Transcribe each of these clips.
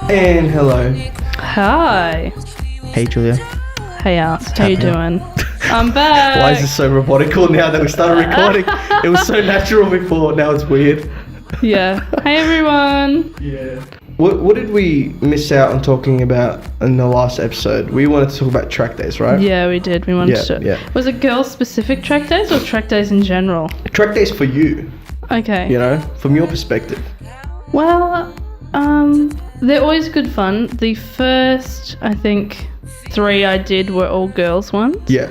And hello. Hi. Hey, Julia. Hey, Ars. How you doing? I'm back. Why is this so robotical now that we started recording? It was so natural before, now it's weird. Yeah. Hey, everyone. Yeah. What did we miss out on talking about in the last episode? We wanted to talk about track days, right? Yeah, we did. We wanted to. Yeah. Was it girl-specific track days or track days in general? Track days for you, Okay. you know, from your perspective. Well, they're always good fun. The first, I think, 3 I did were all girls ones. Yeah.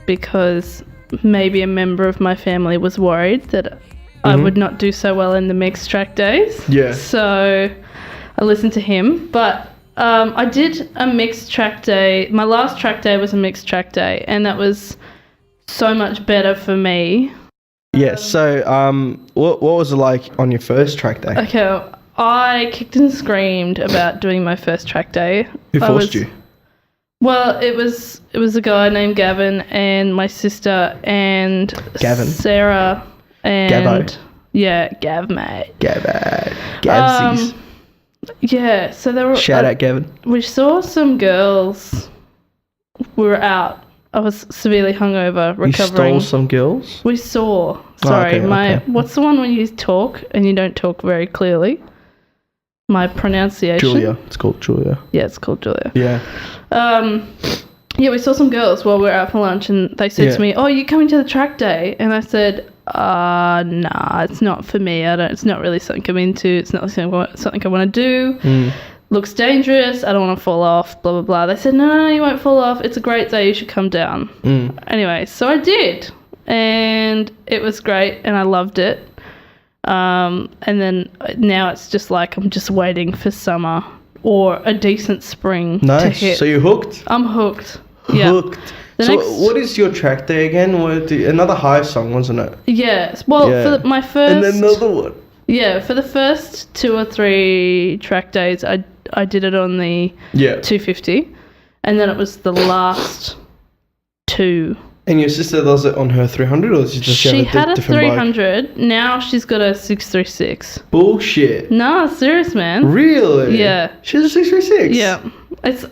Because maybe a member of my family was worried that I would not do so well in the mixed track days. Yeah. So I listened to him. But I did a mixed track day. My last track day was a mixed track day, and that was so much better for me. Yeah, so what was it like on your first track day? Okay, I kicked and screamed about doing my first track day. Who forced you? Well, it was a guy named Gavin and my sister and Gavin? Sarah and Gavo? Yeah, Gav mate. Gavsies. Yeah, so there were Shout out, Gavin. we saw some girls. We were out. I was severely hungover, recovering. You stole some girls? We saw. Sorry, okay. What's the one when you talk and you don't talk very clearly? My pronunciation. Julia. It's called Julia. Yeah, it's called Julia. Yeah. Yeah, we saw some girls while we were out for lunch, and they said Yeah. to me, "Oh, you coming to the track day?" And I said, "Nah, it's not for me. It's not really something I'm into. It's not something I want to do. Looks dangerous. I don't want to fall off. Blah blah blah." They said, "No, you won't fall off. It's a great day. You should come down." Anyway, so I did, and it was great, and I loved it. And then now it's just like I'm just waiting for summer or a decent spring to Nice. hit. So you're hooked? I'm hooked. Yeah. Hooked. The So next- what is your track day again? Another Hive song, wasn't it? Yes. Well, Yeah. for my first. And another one. Yeah, for the first 2 or 3 track days, I did it on the Yeah. 250, and then it was the last 2. And your sister does it on her 300, or does she just She have had a different 300. Now she's got a 636. bike? Bullshit. Nah, serious, man. Really? Yeah. She has a 636? Yeah, it's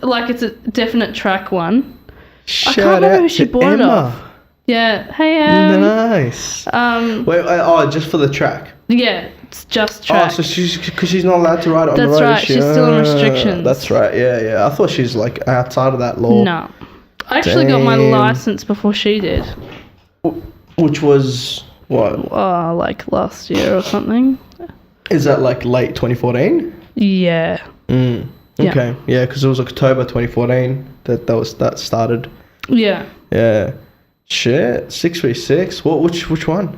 a definite track one. Shout can't remember out who she to bought it Emma. off. Yeah. Hey. Nice. Wait, just for the track? Yeah, it's just track. Oh, so because she's not allowed to ride it on the road. That's right, she's still on restrictions. That's right, yeah. I thought she's like outside of that law. No. I actually got my Damn. license before she did. Which was, what? Like last year or something. Is that like late 2014? Yeah. Yeah. Okay, yeah, because it was October 2014 that started. Yeah. Yeah. Shit, 636. Which one?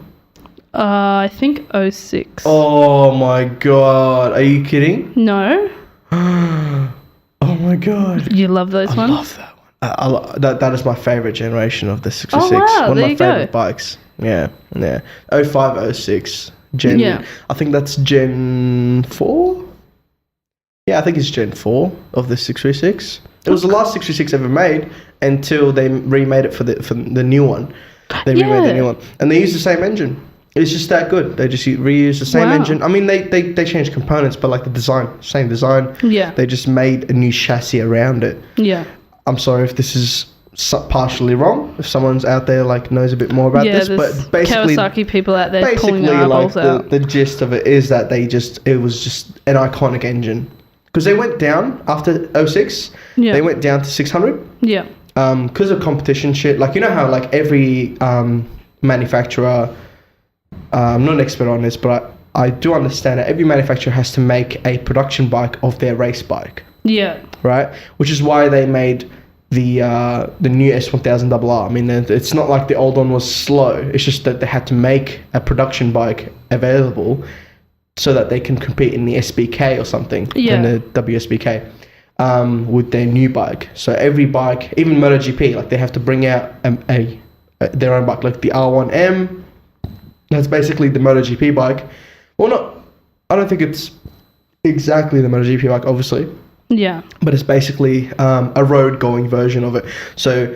I think 06. Oh my god, are you kidding? No? Oh my god. You love those I ones? love that one. That is my favorite generation of the 66. Oh, wow, One of there my you go. favorite bikes. Yeah. 05, 06. Yeah. I think that's Gen 4? Yeah, I think it's Gen 4 of the 636. It was the last 636 ever made until they remade it for the new one. They remade the new one. And they used the same engine. It's just that good. They just reused the same Wow. engine. I mean, they changed components, but like the design, same design. Yeah. They just made a new chassis around it. Yeah. I'm sorry if this is partially wrong. If someone's out there like knows a bit more about this, there's but basically, Kawasaki people out there pulling their like eyeballs out. the gist of it is that it was just an iconic engine because they went down after 06. Yeah. They went down to 600. Yeah. Because of competition shit. Like you know how like every manufacturer. I'm not an expert on this, but I do understand that every manufacturer has to make a production bike of their race bike. Yeah. Right, which is why they made the new S1000RR. I mean, it's not like the old one was slow. It's just that they had to make a production bike available so that they can compete in the SBK or something, in the WSBK, with their new bike. So every bike, even MotoGP, like they have to bring out their own bike, like the R1M. That's basically the MotoGP bike. Well, I don't think it's exactly the MotoGP bike, obviously. Yeah. But it's basically a road-going version of it. So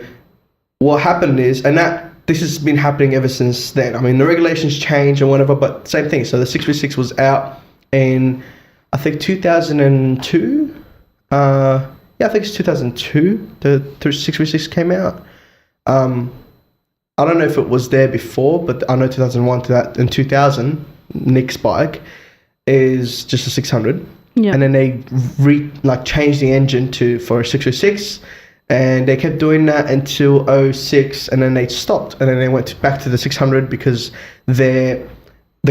what happened is, and this has been happening ever since then. I mean, the regulations change and whatever, but same thing. So the 636 was out in I think 2002. Yeah, I think it's 2002. The 636 came out. I don't know if it was there before, but I know 2001 to that in 2000, Nick's bike is just a 600. Yeah. And then they changed the engine for a 606, and they kept doing that until '06, and then they stopped, and then they went back to the 600 because the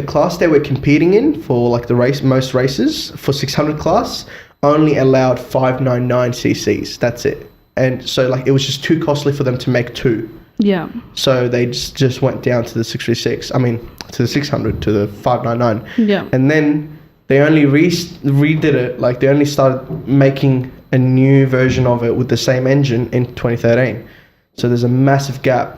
class they were competing in for like most races for 600 class only allowed 599 cc's. That's it. And so like it was just too costly for them to make two. Yeah. So they just went down to the 636. I mean, to the 600, to the 599. Yeah. And then they only redid it. Like they only started making a new version of it with the same engine in 2013. So there's a massive gap.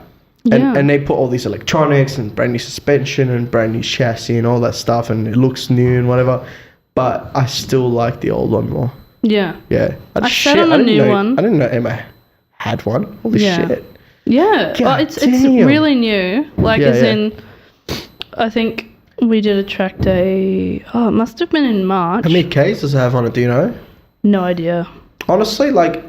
And they put all these electronics and brand new suspension and brand new chassis and all that stuff, and it looks new and whatever. But I still like the old one more. Yeah. Yeah. I sat on a new one. I didn't know Emma had one. Holy shit. Yeah, well, it's really new. Like, in, I think we did a track day. Oh, it must have been in March. How many Ks does it have on it? Do you know? No idea. Honestly, like,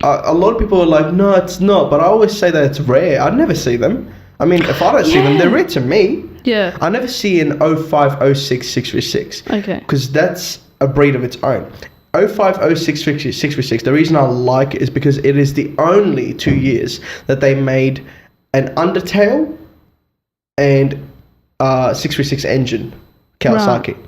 a lot of people are like, no, it's not. But I always say that it's rare. I never see them. I mean, if I don't see them, they're rare to me. Yeah. I never see an 05, 06, 636. Okay. Because that's a breed of its own. 05, 06, 636, the reason I like it is because it is the only 2 years that they made an undertail and 636 engine Kawasaki. Right.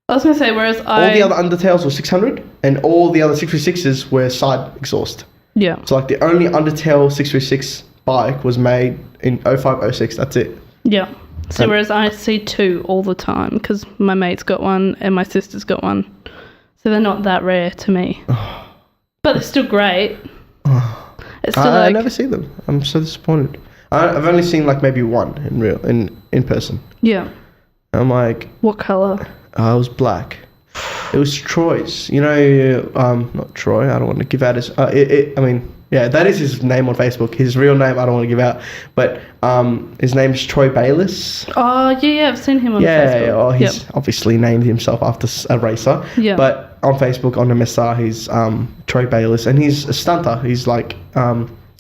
I was going to say, whereas all the other undertails were 600 and all the other 636s were side exhaust. Yeah. So like the only undertail 636 bike was made in 05, 06, that's it. Yeah. So whereas I see two all the time because my mate's got one and my sister's got one. So they're not that rare to me. But they're still great. It's still I never see them. I'm so disappointed. I've only seen like maybe one in person. Yeah. I'm like... What colour? It was black. It was Troy's. You know, not Troy. I don't want to give out his... I mean, yeah, that is his name on Facebook. His real name I don't want to give out. But his name is Troy Bayliss. Oh, yeah, I've seen him on Facebook. Yeah, well, he's obviously named himself after a racer. Yeah. But on Facebook, on the MSR, he's Troy Bayliss. And he's a stunter. He's like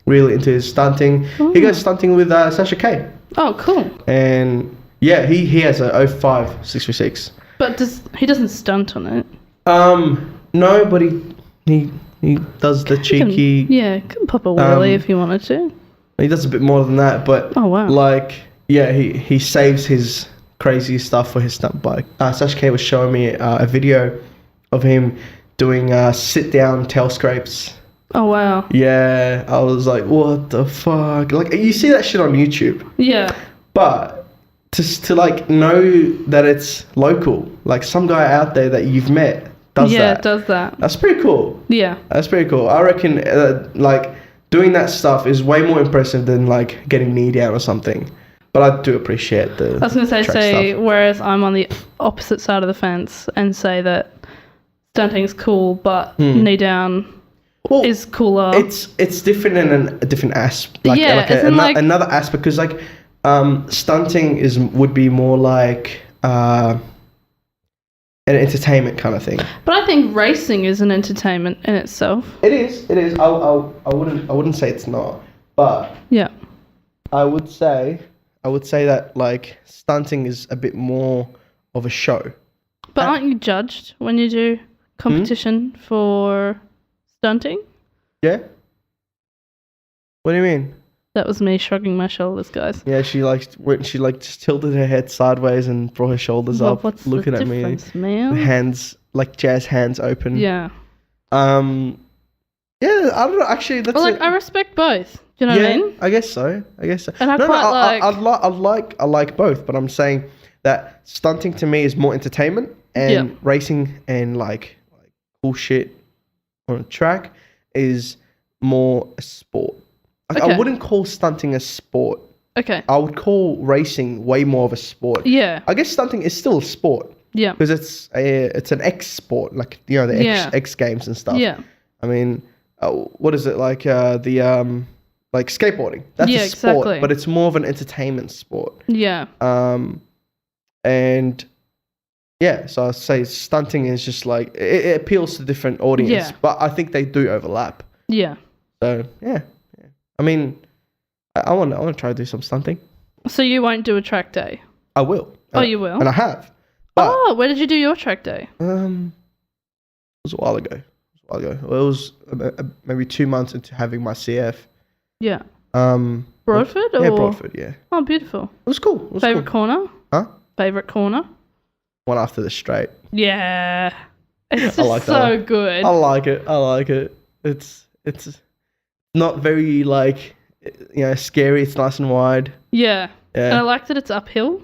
really into his stunting. Ooh. He goes stunting with Sasha K. Oh, cool. And yeah, he has a 05 636. But he doesn't stunt on it? No, but he does the cheeky... Can pop a wheelie if he wanted to. He does a bit more than that, but... Oh, wow. Like, yeah, he saves his crazy stuff for his stunt bike. Sasha K was showing me a video of him doing sit-down tail scrapes. Oh, wow. Yeah, I was like, what the fuck? Like, you see that shit on YouTube. Yeah. But to like know that it's local, like some guy out there that you've met does that. Yeah, does that. That's pretty cool. Yeah. That's pretty cool. I reckon like doing that stuff is way more impressive than like getting knee down or something. But I do appreciate the I was going to say, stuff. Whereas I'm on the opposite side of the fence and say that stunting is cool, but knee down is cooler. It's different in a different aspect. Like, another aspect, because like stunting would be more like an entertainment kind of thing. But I think racing is an entertainment in itself. It is. I wouldn't say it's not, but yeah, I would say that like stunting is a bit more of a show. But aren't you judged when you do competition for stunting? Yeah. What do you mean? That was me shrugging my shoulders, guys. Yeah, she just tilted her head sideways and brought her shoulders up, looking at me. Man? Hands like jazz hands open. Yeah. Yeah, I don't know. Actually, that's. Well, like I respect both. Do you know what I mean? I guess so. And I like both, but I'm saying that stunting to me is more entertainment, and racing and like cool shit on a track is more a sport. Like, I wouldn't call stunting a sport. Okay. I would call racing way more of a sport. Yeah. I guess stunting is still a sport. Yeah. Because it's an X sport, like the X Games and stuff. Yeah. I mean, what is it like? Like skateboarding. That's a sport, exactly. but it's more of an entertainment sport. Yeah. And Yeah, so I say stunting is just like it appeals to different audience, Yeah. but I think they do overlap. Yeah. So yeah. I mean, I want to try to do some stunting. So you won't do a track day? I will. Oh, you will? And I have. But Where did you do your track day? it was a while ago. Well, it was maybe 2 months into having my CF. Yeah. Broadford. Or? Yeah, Broadford. Yeah. Oh, beautiful. It was cool. It was Favorite cool. corner? Huh? Favorite corner? One after the straight. Yeah. It's just like that so one. good. I like it. It's not very like scary. It's nice and wide. Yeah. Yeah. And I like that it's uphill.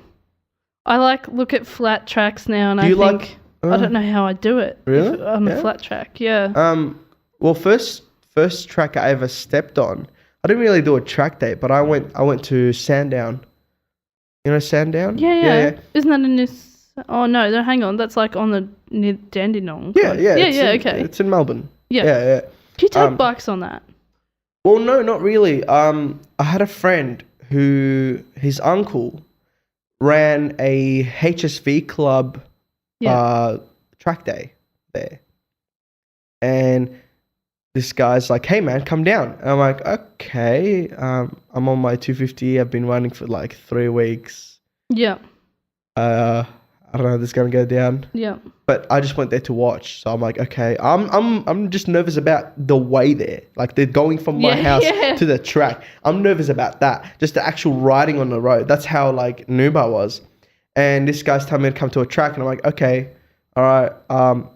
I look at flat tracks now and Do I you think like? I don't know how I do it. Really? On Yeah? a flat track, yeah. Well, first track I ever stepped on. I didn't really do a track day, but I went to Sandown. You know Sandown? Yeah. Isn't that in this? Oh no, hang on. That's like on the near Dandenong. Yeah. Okay. It's in Melbourne. Yeah. Yeah. Do you take bikes on that? Well, no, not really. I had a friend who his uncle ran a HSV club track day there. And this guy's like, hey man, come down. And I'm like, okay. I'm on my 250. I've been running for like 3 weeks. Yeah. I don't know if this is gonna go down. Yeah. But I just went there to watch. So I'm like, okay. I'm just nervous about the way there. Like they're going from my house to the track. I'm nervous about that. Just the actual riding on the road. That's how like noob I was. And this guy's telling me to come to a track, and I'm like, okay, all right,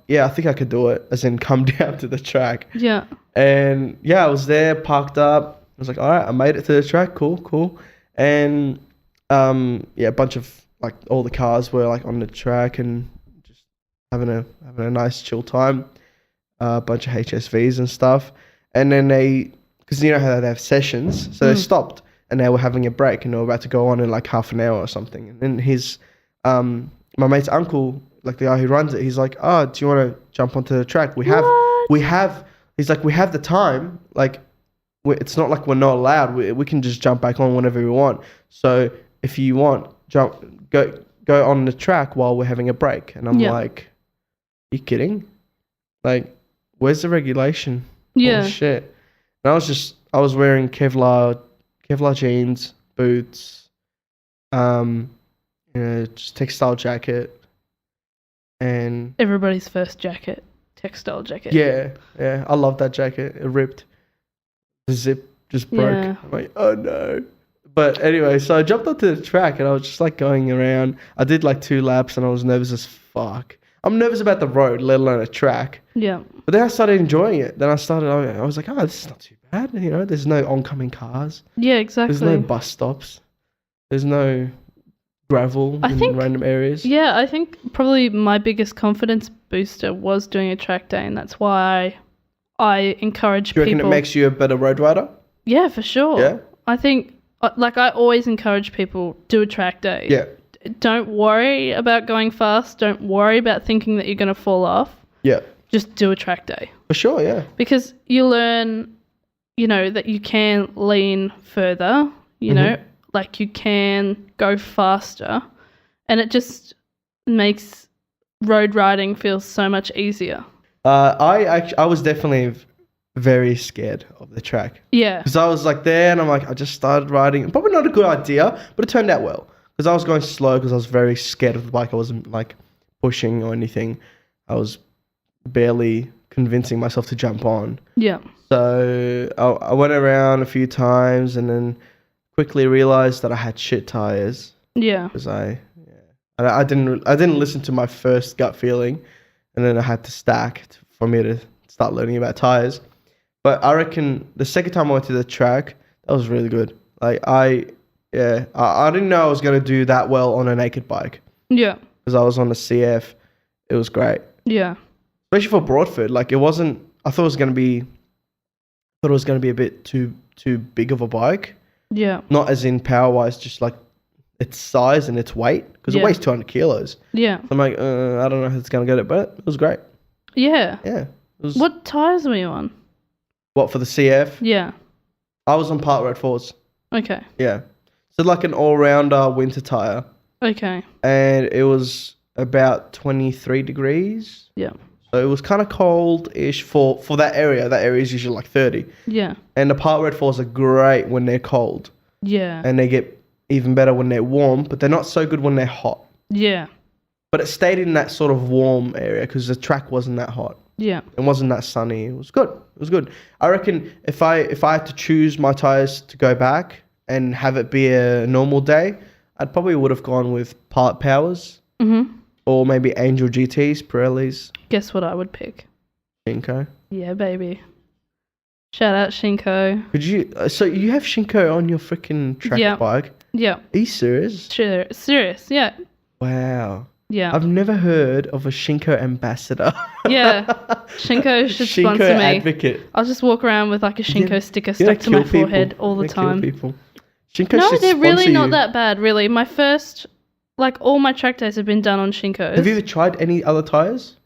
yeah, I think I could do it. As in, come down to the track. Yeah. And yeah, I was there, parked up. I was like, all right, I made it to the track. Cool. And yeah, a bunch of like all the cars were like on the track and just having a nice chill time. A bunch of HSVs and stuff. And then because you know how they have sessions, so they stopped and they were having a break and they were about to go on in like half an hour or something. And then my mate's uncle, like the guy who runs it, he's like, oh, do you want to jump onto the track? He's like, we have the time. Like, it's not like we're not allowed. We can just jump back on whenever we want. So if you want, go on the track while we're having a break. And I'm like, you kidding? Like, where's the regulation? Yeah. Holy shit. And I was wearing Kevlar jeans, boots, just textile jacket. And everybody's first jacket, textile jacket. Yeah. I love that jacket. It ripped. The zip just broke. Yeah. I'm like, oh no. But anyway, so I jumped onto the track and I was just like going around. I did like 2 laps and I was nervous as fuck. I'm nervous about the road, let alone a track. Yeah. But then I started enjoying it. Then I was like, oh, this is not too bad. You know, there's no oncoming cars. Yeah, exactly. There's no bus stops. There's no gravel in random areas. Yeah, I think probably my biggest confidence booster was doing a track day, and that's why I encourage people. Do you reckon it makes you a better road rider? Yeah, for sure. Yeah? I think, I always encourage people, do a track day. Yeah. Don't worry about going fast. Don't worry about thinking that you're going to fall off. Yeah. Just do a track day. For sure, yeah. Because you learn, that you can lean further, you know, like you can go faster, and it just makes road riding feel so much easier. I was definitely very scared of the track. Yeah. Because I was like there and I'm like, I just started riding. Probably not a good idea, but it turned out well. Because I was going slow because I was very scared of the bike. I wasn't like pushing or anything. I was barely convincing myself to jump on. Yeah. So I went around a few times and then quickly realized that I had shit tires. Yeah. Because I didn't listen to my first gut feeling, and then I had to stack for me to start learning about tires. But I reckon the second time I went to the track, that was really good. Like I didn't know I was gonna do that well on a naked bike. Yeah. Because I was on the CF. It was great. Yeah. Especially for Broadford. Like it wasn't. I thought it was gonna be a bit too big of a bike. Yeah. Not as in power wise, just like its size and its weight. Because it weighs 200 kilos. Yeah. So I'm like, I don't know if it's gonna get it, but it was great. Yeah. Yeah. What tires were you on? What, for the CF? Yeah. I was on Park Road 4s. Okay. Yeah. So like an all-rounder winter tire. Okay. And it was about 23 degrees. Yeah. So it was kind of cold-ish for that area. That area is usually like 30. Yeah. And the part where it falls are great when they're cold. Yeah. And they get even better when they're warm, but they're not so good when they're hot. Yeah. But it stayed in that sort of warm area because the track wasn't that hot. Yeah. It wasn't that sunny. It was good. It was good. I reckon if I had to choose my tires to go back and have it be a normal day, I'd probably would have gone with Part Powers. Mm-hmm. Or maybe Angel GTs, Pirellis. Guess what I would pick? Shinko. Yeah, baby. Shout out Shinko. Could you? So you have Shinko on your freaking track bike? Yeah. Are you serious? Sure. Serious. Yeah. Wow. Yeah. I've never heard of a Shinko ambassador. Yeah. Shinko should Shinko sponsor me. advocate. I'll just walk around with like a Shinko sticker stuck to kill my forehead people. all the Kill time. people. Shinko No, should they're really sponsor not you. that bad, really. My first, like all my track days have been done on Shinkos. Have you ever tried any other tires?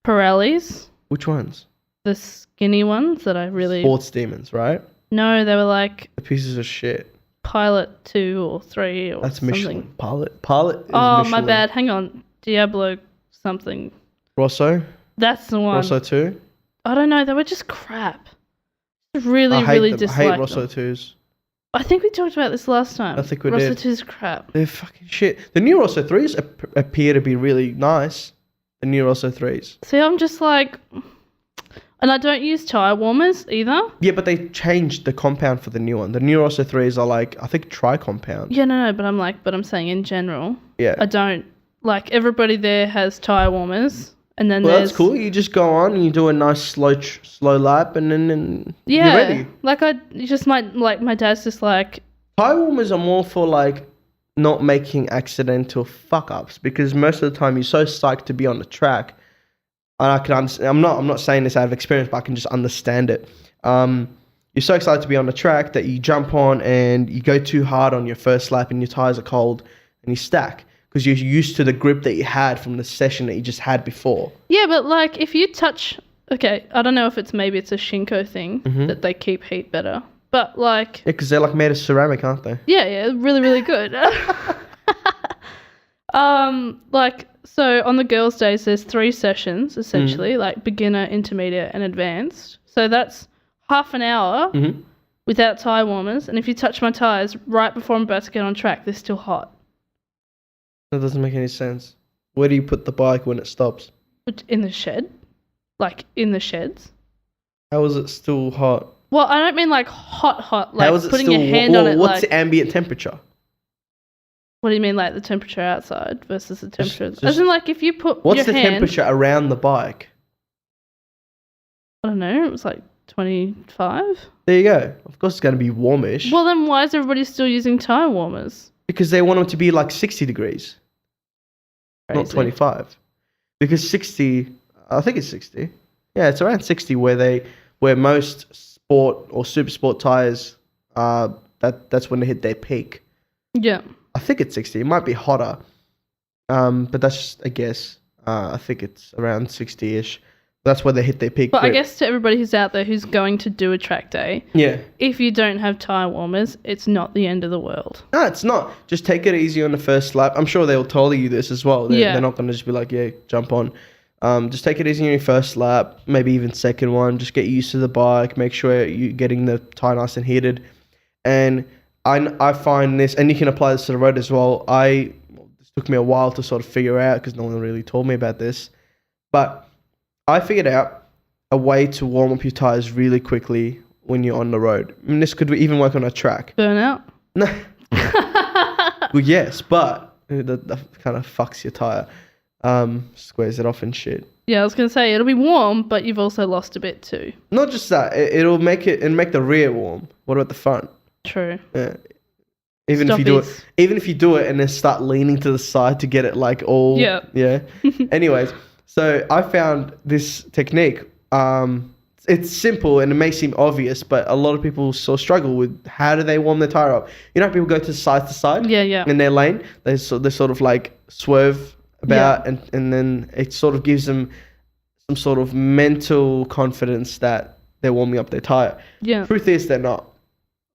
Pirellis, Which ones? the skinny ones that I really... Sports Demons, right? No, they were like The pieces of shit. Pilot 2 or 3 or That's something. Michelin. Pilot is Oh, Michelin. my bad. Hang on. Diablo something. Rosso? That's the one. Rosso 2? I don't know. They were just crap. Really, I hate really them. I disliked hate Rosso them. 2s. I think we talked about this last time. I think we Rosso did. 2's crap. They're fucking shit. The new Rosso 3s appear to be really nice. The new Rosso 3s. See, I'm just like... And I don't use tyre warmers either. Yeah, but they changed the compound for the new one. The new Rosso 3s are like, I think, tri-compound. Yeah, no, but I'm saying in general. Yeah. I don't... Like, everybody there has tyre warmers. And then Well, there's... that's cool. You just go on and you do a nice slow lap and then Yeah. you're ready. Like, my dad's just like... Tire warmers are more for like not making accidental fuck ups because most of the time you're so psyched to be on the track. And I can understand. I'm not saying this out of experience, but I can just understand it. You're so excited to be on the track that you jump on and you go too hard on your first lap and your tires are cold and you stack because you're used to the grip that you had from the session that you just had before. Yeah, but like if you touch... Okay, I don't know if maybe it's a Shinko thing Mm-hmm. that they keep heat better. But like... Yeah, because they're like made of ceramic, aren't they? Yeah, really, really good. Like, so on the girls' days, there's 3 sessions, essentially, like beginner, intermediate, and advanced. So that's half an hour Mm-hmm. without tyre warmers. And if you touch my tyres right before I'm about to get on track, they're still hot. That doesn't make any sense. Where do you put the bike when it stops? In the shed. Like, in the sheds. How is it still hot? Well, I don't mean like hot, like How is it putting still your hand on it. What's Like, the ambient temperature? what do you mean, like the temperature outside versus the temperature? Just- As in, like, if you put What's your the hand, temperature around the bike? I don't know, it was like 25. There you go. Of course, it's going to be warmish Well, then why is everybody still using tyre warmers? because they want them to be like 60 degrees, not Crazy. 25. Because 60, I think it's 60. Yeah, it's around 60 where most sport or super sport tires, that's when they hit their peak. Yeah. I think it's 60. It might be hotter, but that's just a guess. I think it's around 60-ish. That's where they hit their peak. But I grip. guess to everybody who's out there who's going to do a track day, Yeah. if you don't have tyre warmers, it's not the end of the world. No, it's not. Just take it easy on the first lap. I'm sure they'll tell you this as well. They're not going to just be like, yeah, jump on. Just take it easy on your first lap, maybe even second one. Just get used to the bike. Make sure you're getting the tire nice and heated. And I find this, and you can apply this to the road as well. This took me a while to sort of figure out because no one really told me about this. But I figured out a way to warm up your tires really quickly when you're on the road. I mean, this could even work on a track. Burnout? No. Well, yes, but that kind of fucks your tire. Squares it off and shit. Yeah, I was going to say, it'll be warm, but you've also lost a bit too. Not just that, it'll make the rear warm. What about the front? True. Yeah. Even if you Stoppies. do it and then start leaning to the side to get it like all yeah. Anyways, so I found this technique. It's simple and it may seem obvious, but a lot of people still struggle with how do they warm their tire up. You know how people go to side to side in their lane? They sort of like swerve about and then it sort of gives them some sort of mental confidence that they're warming up their tire. Yeah. Truth is they're not.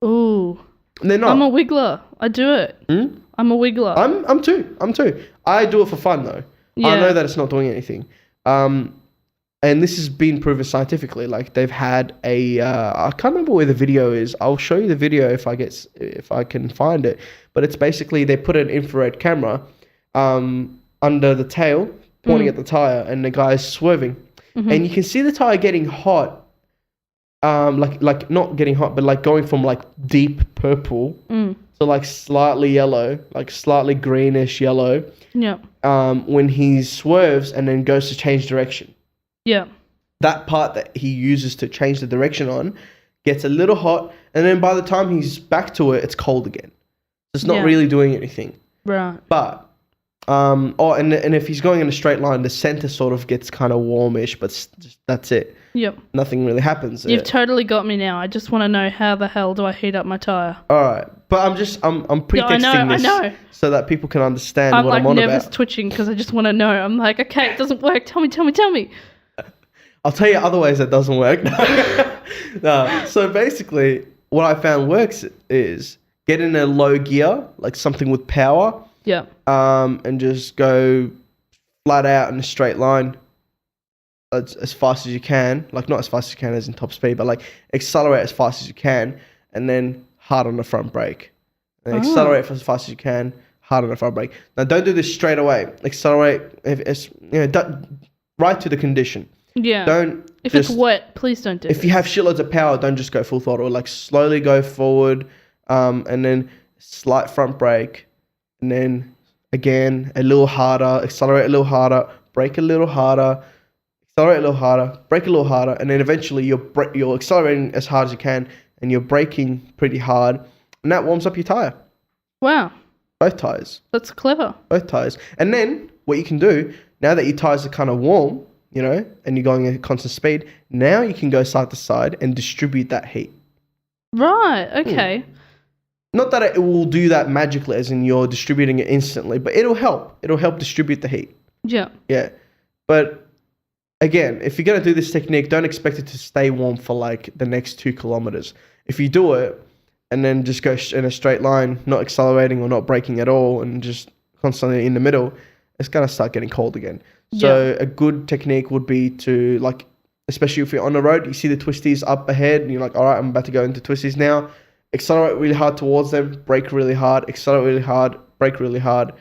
Ooh. They're not. I'm a wiggler. I do it. I'm a wiggler. I'm too. I do it for fun though. I Yeah. know that it's not doing anything. And this has been proven scientifically. Like they've had I can't remember where the video is. I'll show you the video if I can find it. But it's basically they put an infrared camera under the tail, pointing at the tire, and the guy's swerving, and you can see the tire getting hot. Like not getting hot, but like going from like deep purple to like slightly yellow, like slightly greenish yellow. Yeah. When he swerves and then goes to change direction. Yeah. That part that he uses to change the direction on gets a little hot, and then by the time he's back to it, it's cold again. It's not really doing anything. Right. But and if he's going in a straight line, the center sort of gets kind of warmish, but just, that's it. Yep. Nothing really happens. You've totally got me now. I just want to know how the hell do I heat up my tire? All right, but I'm pretexting this I know. so that people can understand I'm what like I'm on nervous about. twitching because I just want to know. I'm like, okay, it doesn't work. Tell me. I'll tell you other ways that doesn't work. No. So basically, what I found works is get in a low gear, like something with power, Yeah. and just go flat out in a straight line as fast as you can. Like not as fast as you can as in top speed, but like accelerate as fast as you can, and then hard on the front brake. And accelerate as fast as you can, hard on the front brake. Now don't do this straight away. Accelerate if it's right to the condition. Yeah. Don't If just, it's wet, please don't do it. if you have shitloads of power, don't just go full throttle. Like slowly go forward, and then slight front brake, and then again a little harder, accelerate a little harder, brake a little harder, accelerate a little harder, brake a little harder, and then eventually you're accelerating as hard as you can, and you're braking pretty hard, and that warms up your tire. Wow. Both tires. That's clever. Both tires. And then what you can do, now that your tires are kind of warm, and you're going at constant speed, now you can go side to side and distribute that heat. Right. Okay. Not that it will do that magically, as in you're distributing it instantly, but it'll help. It'll help distribute the heat. Yeah. Yeah. But again, if you're going to do this technique, don't expect it to stay warm for like the next 2 kilometers. If you do it and then just go in a straight line, not accelerating or not braking at all, and just constantly in the middle, it's going to start getting cold again. So a good technique would be to, like, especially if you're on the road, you see the twisties up ahead and you're like, all right, I'm about to go into twisties now. Accelerate really hard towards them, brake really hard, accelerate really hard, brake really hard,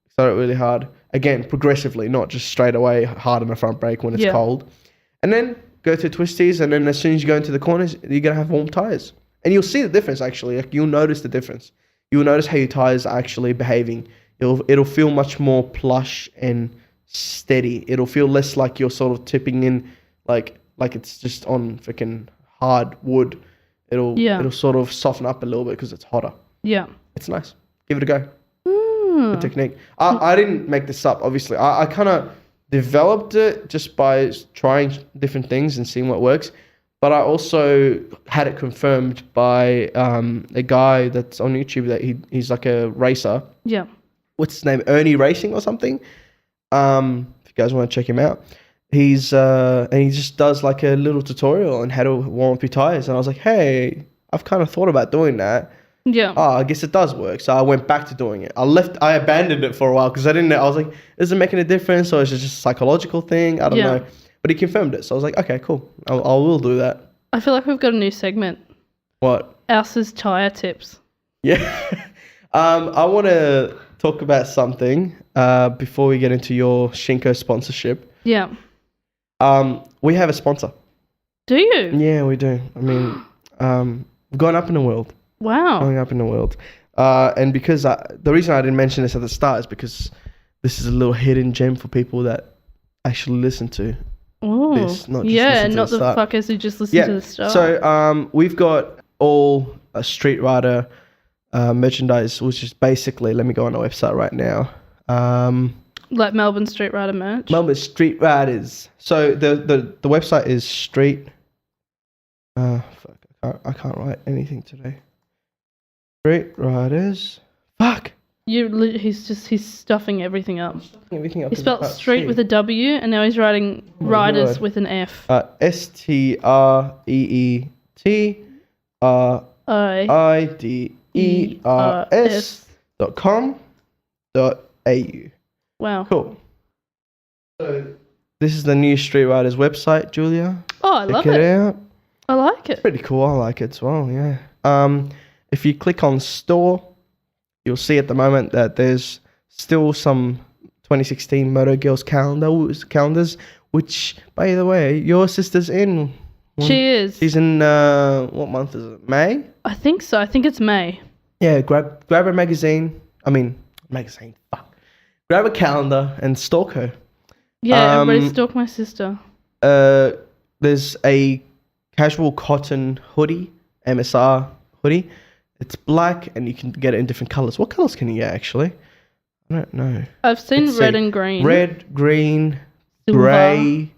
accelerate really hard. Again, progressively, not just straight away hard on the front brake when it's cold. And then go to twisties, and then as soon as you go into the corners, you're going to have warm tires. And you'll see the difference, actually. Like, you'll notice the difference. You'll notice how your tires are actually behaving. It'll feel much more plush and steady. It'll feel less like you're sort of tipping in like it's just on freaking hard wood. It'll sort of soften up a little bit because it's hotter. Yeah. It's nice. Give it a go. Good technique. I didn't make this up, obviously. I kind of developed it just by trying different things and seeing what works. But I also had it confirmed by a guy that's on YouTube that he's like a racer. Yeah. What's his name? Ernie Racing or something. If you guys want to check him out, and he just does like a little tutorial on how to warm up your tires. And I was like, hey, I've kind of thought about doing that. Yeah. Oh, I guess it does work. So I went back to doing it. I abandoned it for a while because I didn't know. I was like, is it making a difference, or is it just a psychological thing? I don't know. But he confirmed it. So I was like, okay, cool. I will do that. I feel like we've got a new segment. What? Elsa's tire tips. Yeah. I want to talk about something before we get into your Shinko sponsorship. Yeah. We have a sponsor. Do you? Yeah, we do. I mean, we've gone up in the world. Wow. Going up in the world. And because the reason I didn't mention this at the start is because this is a little hidden gem for people that actually listen to this. Not just listen to not the start. fuckers who just listen to the start. So we've got all Street Rider merchandise, which is basically, let me go on the website right now. Like Melbourne Street Rider merch. Melbourne Street Riders. So the website is Street. Fuck, I can't write anything today. Street Riders. Fuck. He's stuffing everything up. Everything up. He spelled street with a W, and now he's writing riders with an F. STREERIDERS.com.au. Wow. Cool. So this is the new Street Riders website, Julia. Oh, I love Check it it. out. I like it. Pretty cool. I like it as well. Yeah. If you click on store, you'll see at the moment that there's still some 2016 Moto Girls calendars, which, by the way, your sister's in. She is. She's in, what month is it? May? I think so. I think it's May. Yeah, grab a magazine. Fuck. Grab a calendar and stalk her. Yeah, everybody stalk my sister. There's a casual cotton hoodie, MSR hoodie. It's black and you can get it in different colors. What colors can you get actually? I don't know. I've seen red and green. Red, green, Silver, grey,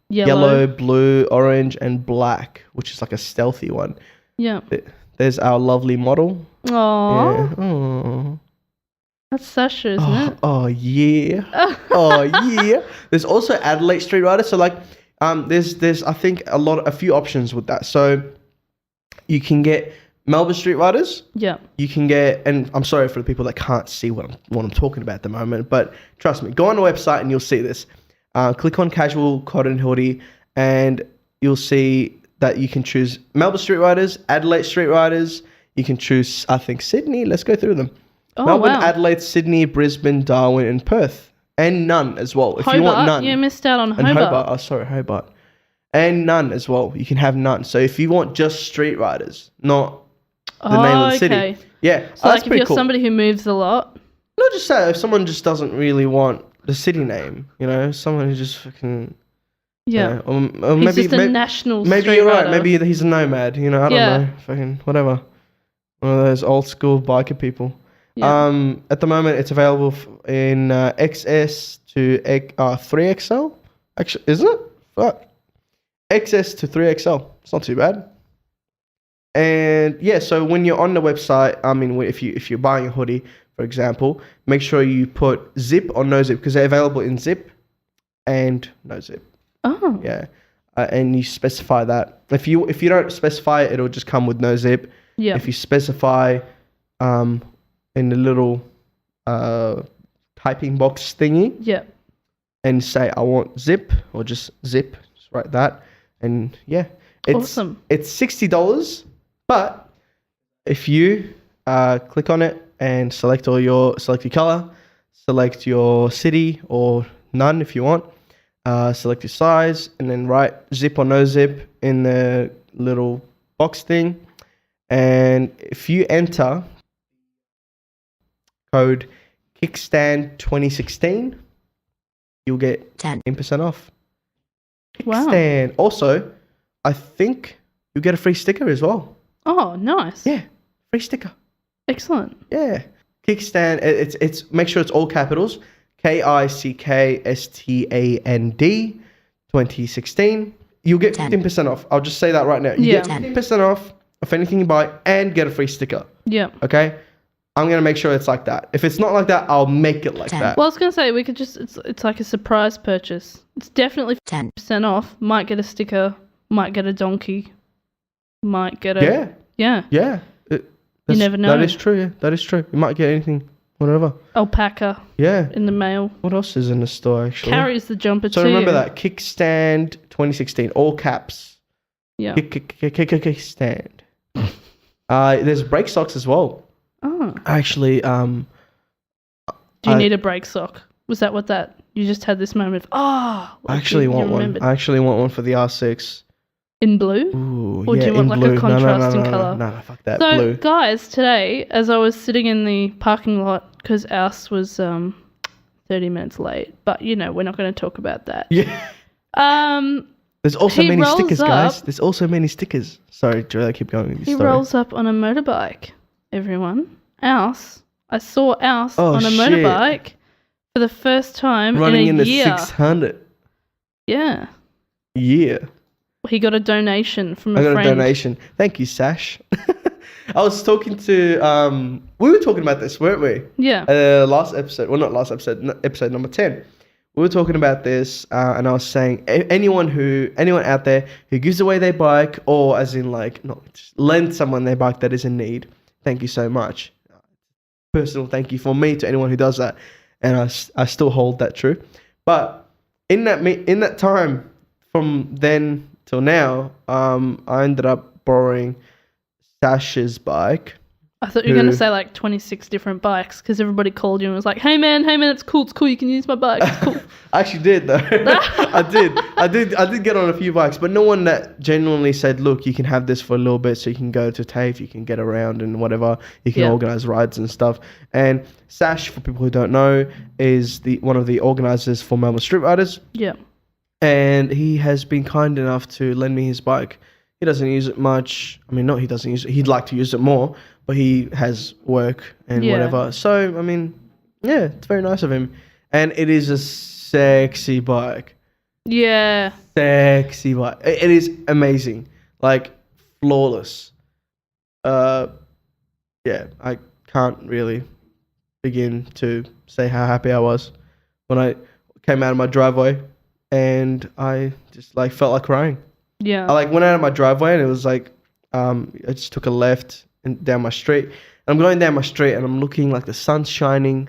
yellow, blue, orange, and black, which is like a stealthy one. Yeah. There's our lovely model. Aww. Yeah. Aww. That's Sasha, isn't it? Oh yeah. Oh yeah. There's also Adelaide Street Rider. So like, there's I think a few options with that. So you can get Melbourne Street Riders. Yeah. You can get, and I'm sorry for the people that can't see what I'm talking about at the moment, but trust me, go on the website and you'll see this. Click on casual cotton hoodie, and you'll see that you can choose Melbourne Street Riders, Adelaide Street Riders. You can choose, I think, Sydney. Let's go through them. Oh, Melbourne, wow. Adelaide, Sydney, Brisbane, Darwin, and Perth. And none as well. If you want none. You missed out on And Hobart. Oh, sorry, Hobart. And none as well. You can have none. So if you want just Street Riders, not the name of the okay. city. Yeah, So that's like if pretty you're cool. somebody who moves a lot. Not just that, if someone just doesn't really want the city name, someone who just fucking... Yeah. Or He's maybe, just a national maybe street you're right. rider. Maybe he's a nomad. I don't know. Fucking whatever. One of those old school biker people. Yeah. At the moment, it's available in XS to 3XL. Actually, is it? Fuck. XS to 3XL. It's not too bad. And yeah, so when you're on the website, if you're buying a hoodie, for example, make sure you put zip or no zip because they're available in zip and no zip. Oh. Yeah, and you specify that. If you don't specify it, it'll just come with no zip. Yeah. If you specify, in the little typing box thingy, Yeah. and say I want zip or just zip, just write that, and yeah, it's Awesome. It's $60, but if you click on it and select your color, select your city or none if you want. Select your size and then write zip or no zip in the little box thing. And if you enter code Kickstand 2016, you'll get 10% off. Wow. Kickstand. Also, I think you'll get a free sticker as well. Oh, nice. Yeah, free sticker. Excellent. Yeah. Kickstand, it's make sure it's all capitals. Kickstand 2016. You'll get 15% off. I'll just say that right now. You get 15% off of anything you buy and get a free sticker. Yeah. Okay? I'm going to make sure it's like that. If it's not like that, I'll make it like that. Well, I was going to say, we could just, it's like a surprise purchase. It's definitely 10% off. Might get a sticker, might get a donkey, might get a... Yeah. Yeah. Yeah. You never know. That is true, yeah. That is true. You might get anything, whatever. Alpaca. Yeah. In the mail. What else is in the store, actually? Carries the jumper too. So remember that. Kickstand 2016. All caps. Yeah. Kickstand. There's brake socks as well. Oh. Actually, do you need a brake sock? Was that what that... You just had this moment of, I actually want one. I actually want one for the R6. In blue? Ooh, or do you want like blue. a contrasting colour? colour? No, fuck that. So, blue. guys, today, as I was sitting in the parking lot, because ours was 30 minutes late, but, we're not going to talk about that. Yeah. There's also many stickers, guys. There's also many stickers. Sorry, Joe, keep going with your story. He rolls up on a motorbike, everyone. I saw on a motorbike for the first time running in a year. Running in the 600. Yeah. Yeah. He got a donation from a friend. I got a donation. Thank you, Sash. I was talking to... we were talking about this, weren't we? Yeah. Last episode. Well, not last episode. Episode number 10. We were talking about this, and I was saying anyone out there who gives away their bike, or as in lend someone their bike that is in need, thank you so much. Personal thank you from me to anyone who does that, and I still hold that true. But in that time, from then till now, I ended up borrowing Sash's bike. I thought you were going to say like 26 different bikes because everybody called you and was like, hey man, it's cool, you can use my bike, it's cool. I actually did though. I did get on a few bikes, but no one that genuinely said, look, you can have this for a little bit so you can go to TAFE, you can get around and whatever, you can organize rides and stuff. And Sash, for people who don't know, is one of the organizers for Melbourne Street Riders. Yeah. And he has been kind enough to lend me his bike. He doesn't use it much. I mean, not he doesn't use it. He'd like to use it more, but he has work and whatever. So, I mean, yeah, it's very nice of him. And it is a sexy bike. Yeah. Sexy bike. It is amazing. Like, flawless. Yeah, I can't really begin to say how happy I was when I came out of my driveway and I just, like, felt like crying. Yeah. I, like, went out of my driveway and it was like, I just took a left and down my street. And I'm going down my street and I'm looking, like, the sun's shining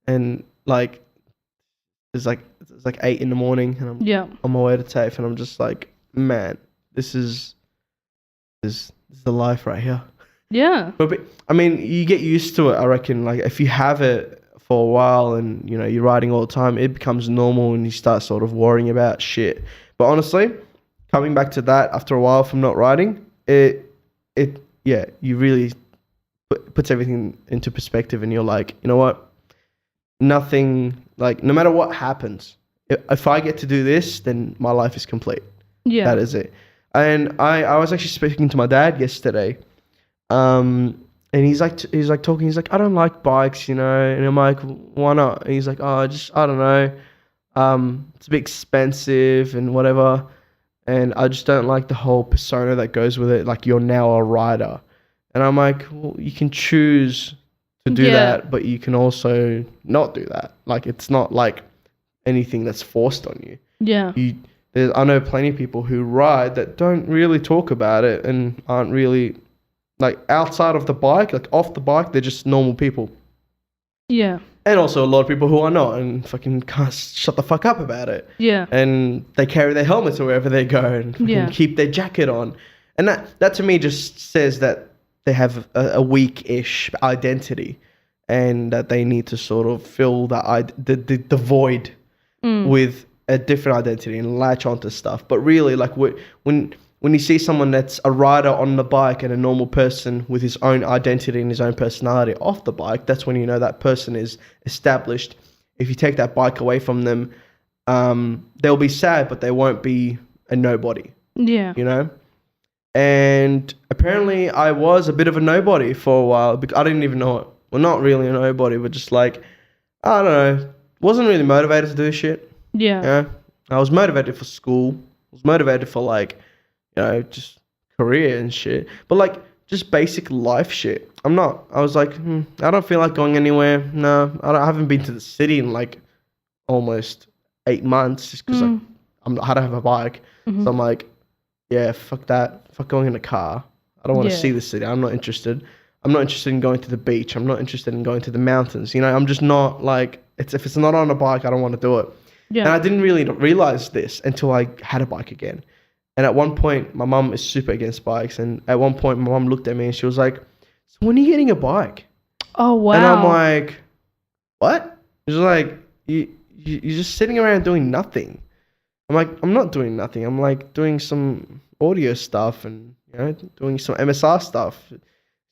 and, like, it's like 8 in the morning and I'm on my way to TAFE and I'm just like, man, this is the life right here. Yeah. But I mean, you get used to it, I reckon. Like, if you have it for a while and, you know, you're riding all the time, it becomes normal and you start sort of worrying about shit. But honestly, coming back to that after a while from not riding, it you really puts everything into perspective and you're like, you know what? Nothing, like, no matter what happens, if I get to do this, then my life is complete. Yeah. That is it. And I was actually speaking to my dad yesterday, and he's like talking, he's like, I don't like bikes, you know, and I'm like, why not? And he's like, oh, I don't know, it's a bit expensive and whatever, and I just don't like the whole persona that goes with it, like, you're now a rider. And I'm like, well, you can choose to do that, but you can also not do that. Like, it's not like anything that's forced on you. Yeah. I know plenty of people who ride that don't really talk about it and aren't really, like, outside of the bike, like off the bike, they're just normal people. Yeah. And also a lot of people who are not and fucking can't shut the fuck up about it. Yeah. And they carry their helmets wherever they go and fucking keep their jacket on. And that to me just says that they have a weak-ish identity and that they need to sort of fill the void with a different identity and latch onto stuff. But really, like, when you see someone that's a rider on the bike and a normal person with his own identity and his own personality off the bike, that's when you know that person is established. If you take that bike away from them, they'll be sad, but they won't be a nobody. Yeah. You know? And apparently I was a bit of a nobody for a while because I didn't even know it. Well, not really a nobody, but just like, I don't know, wasn't really motivated to do shit. Yeah. Yeah. I was motivated for school. I was motivated for, like, you know, just career and shit. But, like, just basic life shit. I'm not. I was like, I don't feel like going anywhere. No, I haven't been to the city in, like, almost 8 months just because I don't have a bike. So I'm like, yeah, fuck that. Fuck going in a car. I don't want to see the city. I'm not interested. I'm not interested in going to the beach. I'm not interested in going to the mountains. You know, I'm just not, like, if it's not on a bike, I don't want to do it. Yeah. And I didn't really realize this until I had a bike again. And at one point, my mum is super against bikes. And at one point, my mum looked at me and she was like, so when are you getting a bike? Oh, wow. And I'm like, what? She's like, you're just sitting around doing nothing. I'm like, I'm not doing nothing. I'm, like, doing some audio stuff and, you know, doing some MSR stuff. It's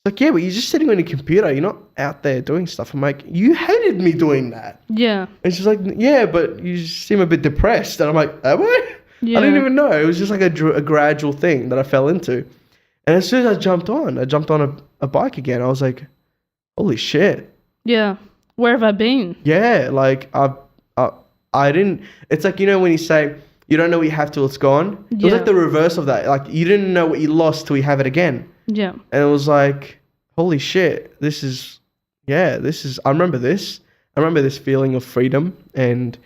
like, yeah, but you're just sitting on your computer. You're not out there doing stuff. I'm like, you hated me doing that. Yeah. And she's like, yeah, but you seem a bit depressed. And I'm like, am I? Yeah. I didn't even know. It was just like a gradual thing that I fell into. And as soon as I jumped on a bike again. I was like, holy shit. Yeah. Where have I been? Yeah. Like, I didn't. It's like, you know, when you say, you don't know what you have till it's gone. It was like the reverse of that. Like, you didn't know what you lost till you have it again. Yeah. And it was like, holy shit, I remember this. I remember this feeling of freedom and,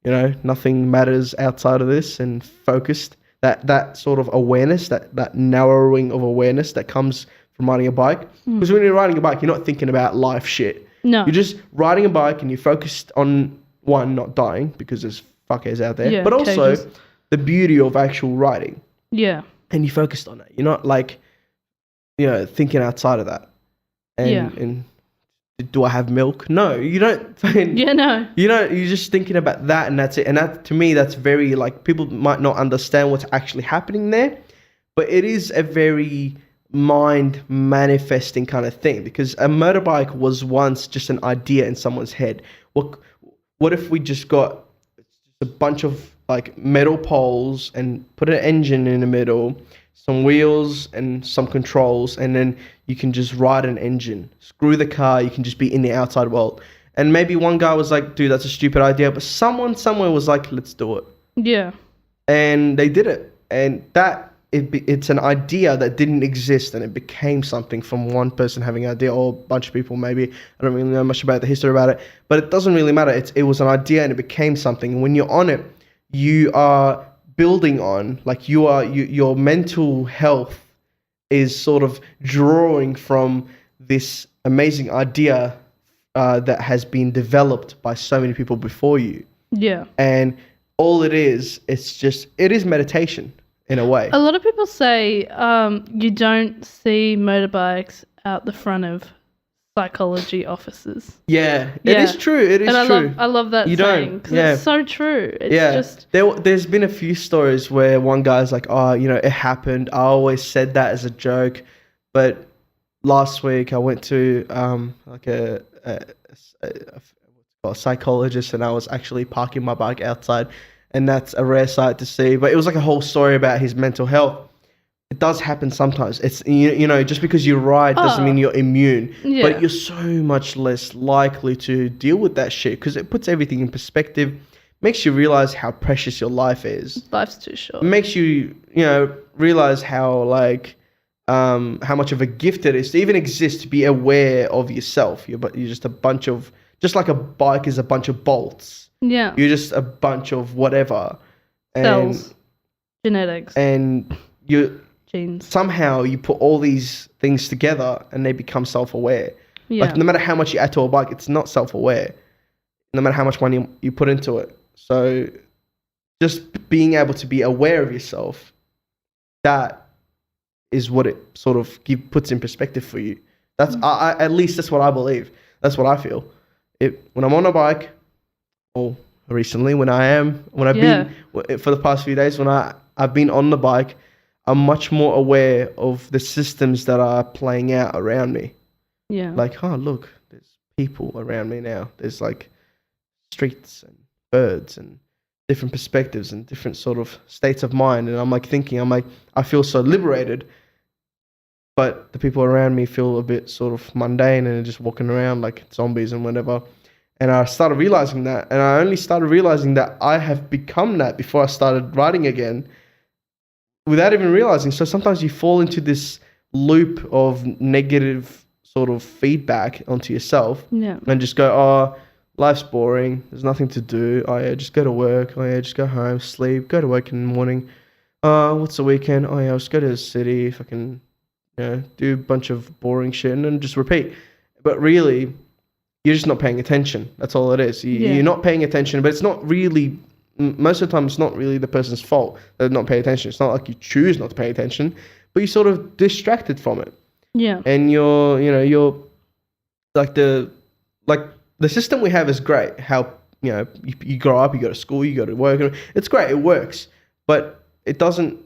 you know, nothing matters outside of this and focused. That sort of awareness, that narrowing of awareness that comes from riding a bike. Because when you're riding a bike, you're not thinking about life shit. No. You're just riding a bike and you're focused on, one, not dying because there's fuckers out there, Yeah, but also cages. the beauty of actual riding. Yeah. And you focused on it. You're not like, thinking outside of that. Yeah. And do I have milk? No, you don't. Fucking, Yeah, no. you're just thinking about that, and that's it. And that, to me, that's very, like, people might not understand what's actually happening there, but it is a very mind manifesting kind of thing, because a motorbike was once just an idea in someone's head. What if we just got a bunch of like metal poles and put an engine in the middle, some wheels and some controls, and then you can just ride an engine, screw the car, you can just be in the outside world. And maybe one guy was like, dude, that's a stupid idea, but someone somewhere was like, let's do it. Yeah. And they did it. And it's an idea that didn't exist, and it became something from one person having an idea, or a bunch of people maybe. I don't really know much about the history about it, but it doesn't really matter. It was an idea and it became something. And when you're on it, you are building on, like, your mental health is sort of drawing from this amazing idea that has been developed by so many people before you. Yeah. And all it is meditation in a way. A lot of people say you don't see motorbikes out the front of psychology offices. Yeah, it is true. It is and true. I love that You saying, don't. 'cause Yeah. it's so true. It's Yeah. just There's been a few stories where one guy's like, oh, it happened. I always said that as a joke. But last week I went to like a psychologist, and I was actually parking my bike outside. And that's a rare sight to see. But it was like a whole story about his mental health. It does happen sometimes. It's, just because you ride doesn't mean you're immune. Yeah. But you're so much less likely to deal with that shit, because it puts everything in perspective, makes you realize how precious your life is. life's too short. It makes you, realize how, like, how much of a gift it is to even exist, to be aware of yourself. You're just a bunch of, just like a bike is a bunch of bolts. Yeah. You're just a bunch of whatever. Cells. Genetics. And genes. somehow you put all these things together and they become self-aware. Yeah. Like, no matter how much you add to a bike, it's not self-aware. No matter how much money you put into it. So just being able to be aware of yourself, that is what it sort of puts in perspective for you. That's at least that's what I believe. That's what I feel. When I'm on a bike, or recently when I've been for the past few days, when I've been on the bike, I'm much more aware of the systems that are playing out around me. Yeah. Like, oh, look, there's people around me now. There's like streets and birds and different perspectives and different sort of states of mind. And I'm like thinking, I feel so liberated, but the people around me feel a bit sort of mundane and just walking around like zombies and whatever. And I started realizing that, and I only started realizing that I have become that before I started riding again, without even realizing. So sometimes you fall into this loop of negative sort of feedback onto yourself, and just go, oh, life's boring, there's nothing to do. Oh yeah, just go to work. Oh yeah, just go home, sleep, go to work in the morning. What's the weekend? Oh yeah, I'll just go to the city, fucking, do a bunch of boring shit, and then just repeat. But really, you're just not paying attention. That's all it is. You're not paying attention, but it's not really, most of the time, it's not really the person's fault that they're not paying attention. It's not like you choose not to pay attention, but you're sort of distracted from it. Yeah. And you're like the system we have is great. How, you grow up, you go to school, you go to work. It's great. It works, but it doesn't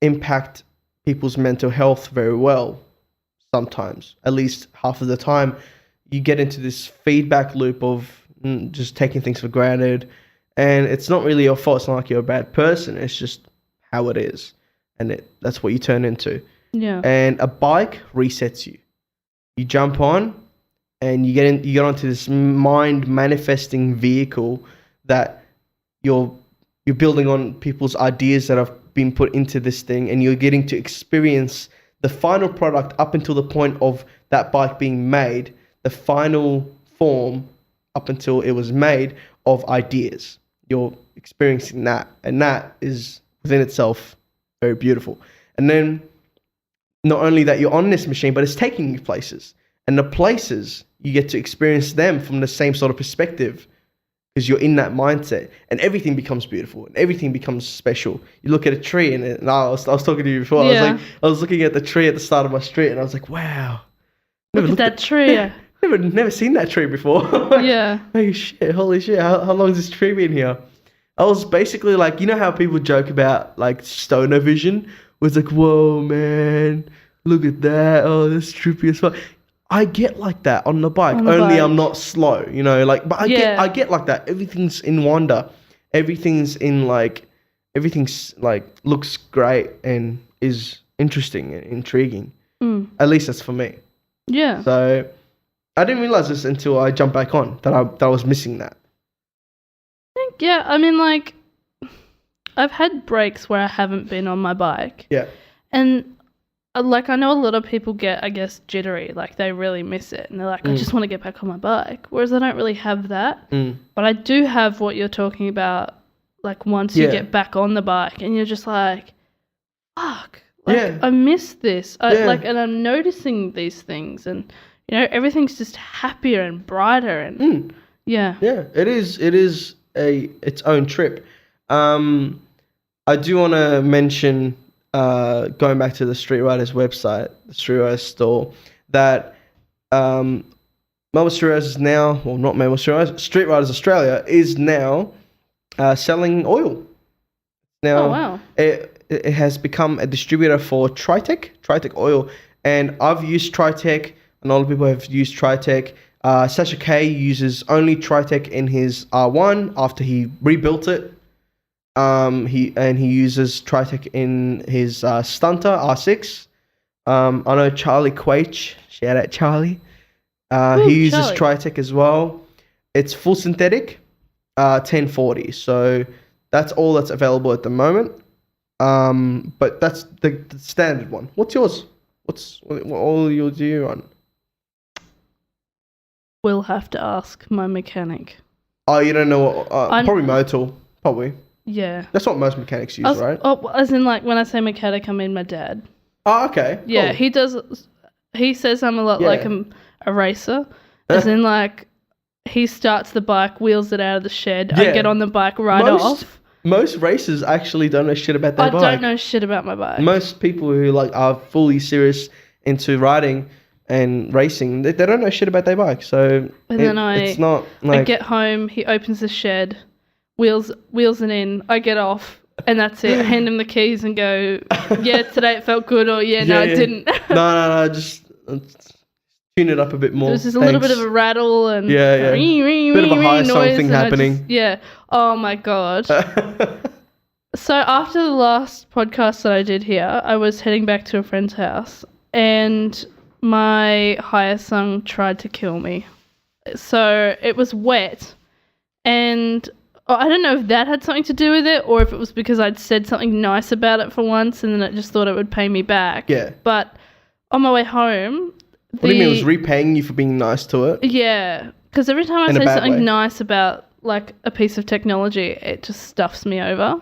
impact people's mental health very well sometimes, at least half of the time. You get into this feedback loop of just taking things for granted, and it's not really your fault. It's not like you're a bad person. It's just how it is, and that's what you turn into. Yeah. And a bike resets you. You jump on, and you get onto this mind manifesting vehicle that you're building on people's ideas that have been put into this thing, and you're getting to experience the final product up until the point of that bike being made. The final form up until it was made of ideas. You're experiencing that, and that is within itself very beautiful. And then not only that you're on this machine, but it's taking you places, and the places you get to experience them from the same sort of perspective. because you're in that mindset, and everything becomes beautiful and everything becomes special. You look at a tree, and I was talking to you before. Yeah. I was looking at the tree at the start of my street, and I was like, wow, Look at that tree. never seen that tree before. Yeah. Holy shit! How long has this tree been here? I was basically like, you know how people joke about like stoner vision, where it's like, whoa man, look at that, oh that's trippy as fuck. I get like that on the bike. Only I'm not slow, you know, like, but I get like that. Everything's in wonder. Everything's like looks great and is interesting and intriguing. At least that's for me. Yeah. So I didn't realize this until I jumped back on that I was missing that. Yeah, I mean, like, I've had breaks where I haven't been on my bike. Yeah. And, like, I know a lot of people get, I guess, jittery. Like, they really miss it. And they're like, I just want to get back on my bike. Whereas I don't really have that. But I do have what you're talking about, like, once you get back on the bike and you're just like, fuck. Like, I miss this. And I'm noticing these things. And, you know, everything's just happier and brighter. And, yeah. Yeah, it is its own trip. I do want to mention, going back to the Street Riders website, the Street Riders store, that Melbourne Street Riders is now, well, not Melbourne Street Riders Australia is now selling oil. Now, oh, wow. It has become a distributor for Tritec oil, and I've used Tritec, and a lot of people have used Tritec. Sasha K uses only Tritec in his R1 after he rebuilt it. He uses Tritec in his Stunter R6. I know Charlie Quach, shout out Charlie. He uses Tritec as well. It's full synthetic, 1040. So that's all that's available at the moment. But that's the standard one. What's yours? What oil do you run? Will have to ask my mechanic. Oh, you don't know what? Probably Motul. Probably. Yeah. That's what most mechanics use, right? Oh, as in, like, when I say mechanic, I mean my dad. Oh, okay. Yeah, cool. he does. He says I'm a lot like a racer. As in, like, he starts the bike, wheels it out of the shed. I get on the bike, ride off. Most racers actually don't know shit about their bike. I don't know shit about my bike. Most people who like are fully serious into riding and racing, they don't know shit about their bike. So it's not like... I get home, he opens the shed, wheels it in, I get off, and that's it. I hand him the keys and go, yeah, today it felt good, or it didn't. No, just tune it up a bit more. There's just a little bit of a rattle and bit of a high song thing happening. Oh my god. So after the last podcast that I did here, I was heading back to a friend's house and my Hyosung tried to kill me. So it was wet, and I don't know if that had something to do with it or if it was because I'd said something nice about it for once and then it just thought it would pay me back. Yeah. But on my way home... What do you mean it was repaying you for being nice to it? Yeah, because every time I say something nice about like a piece of technology, it just stuffs me over.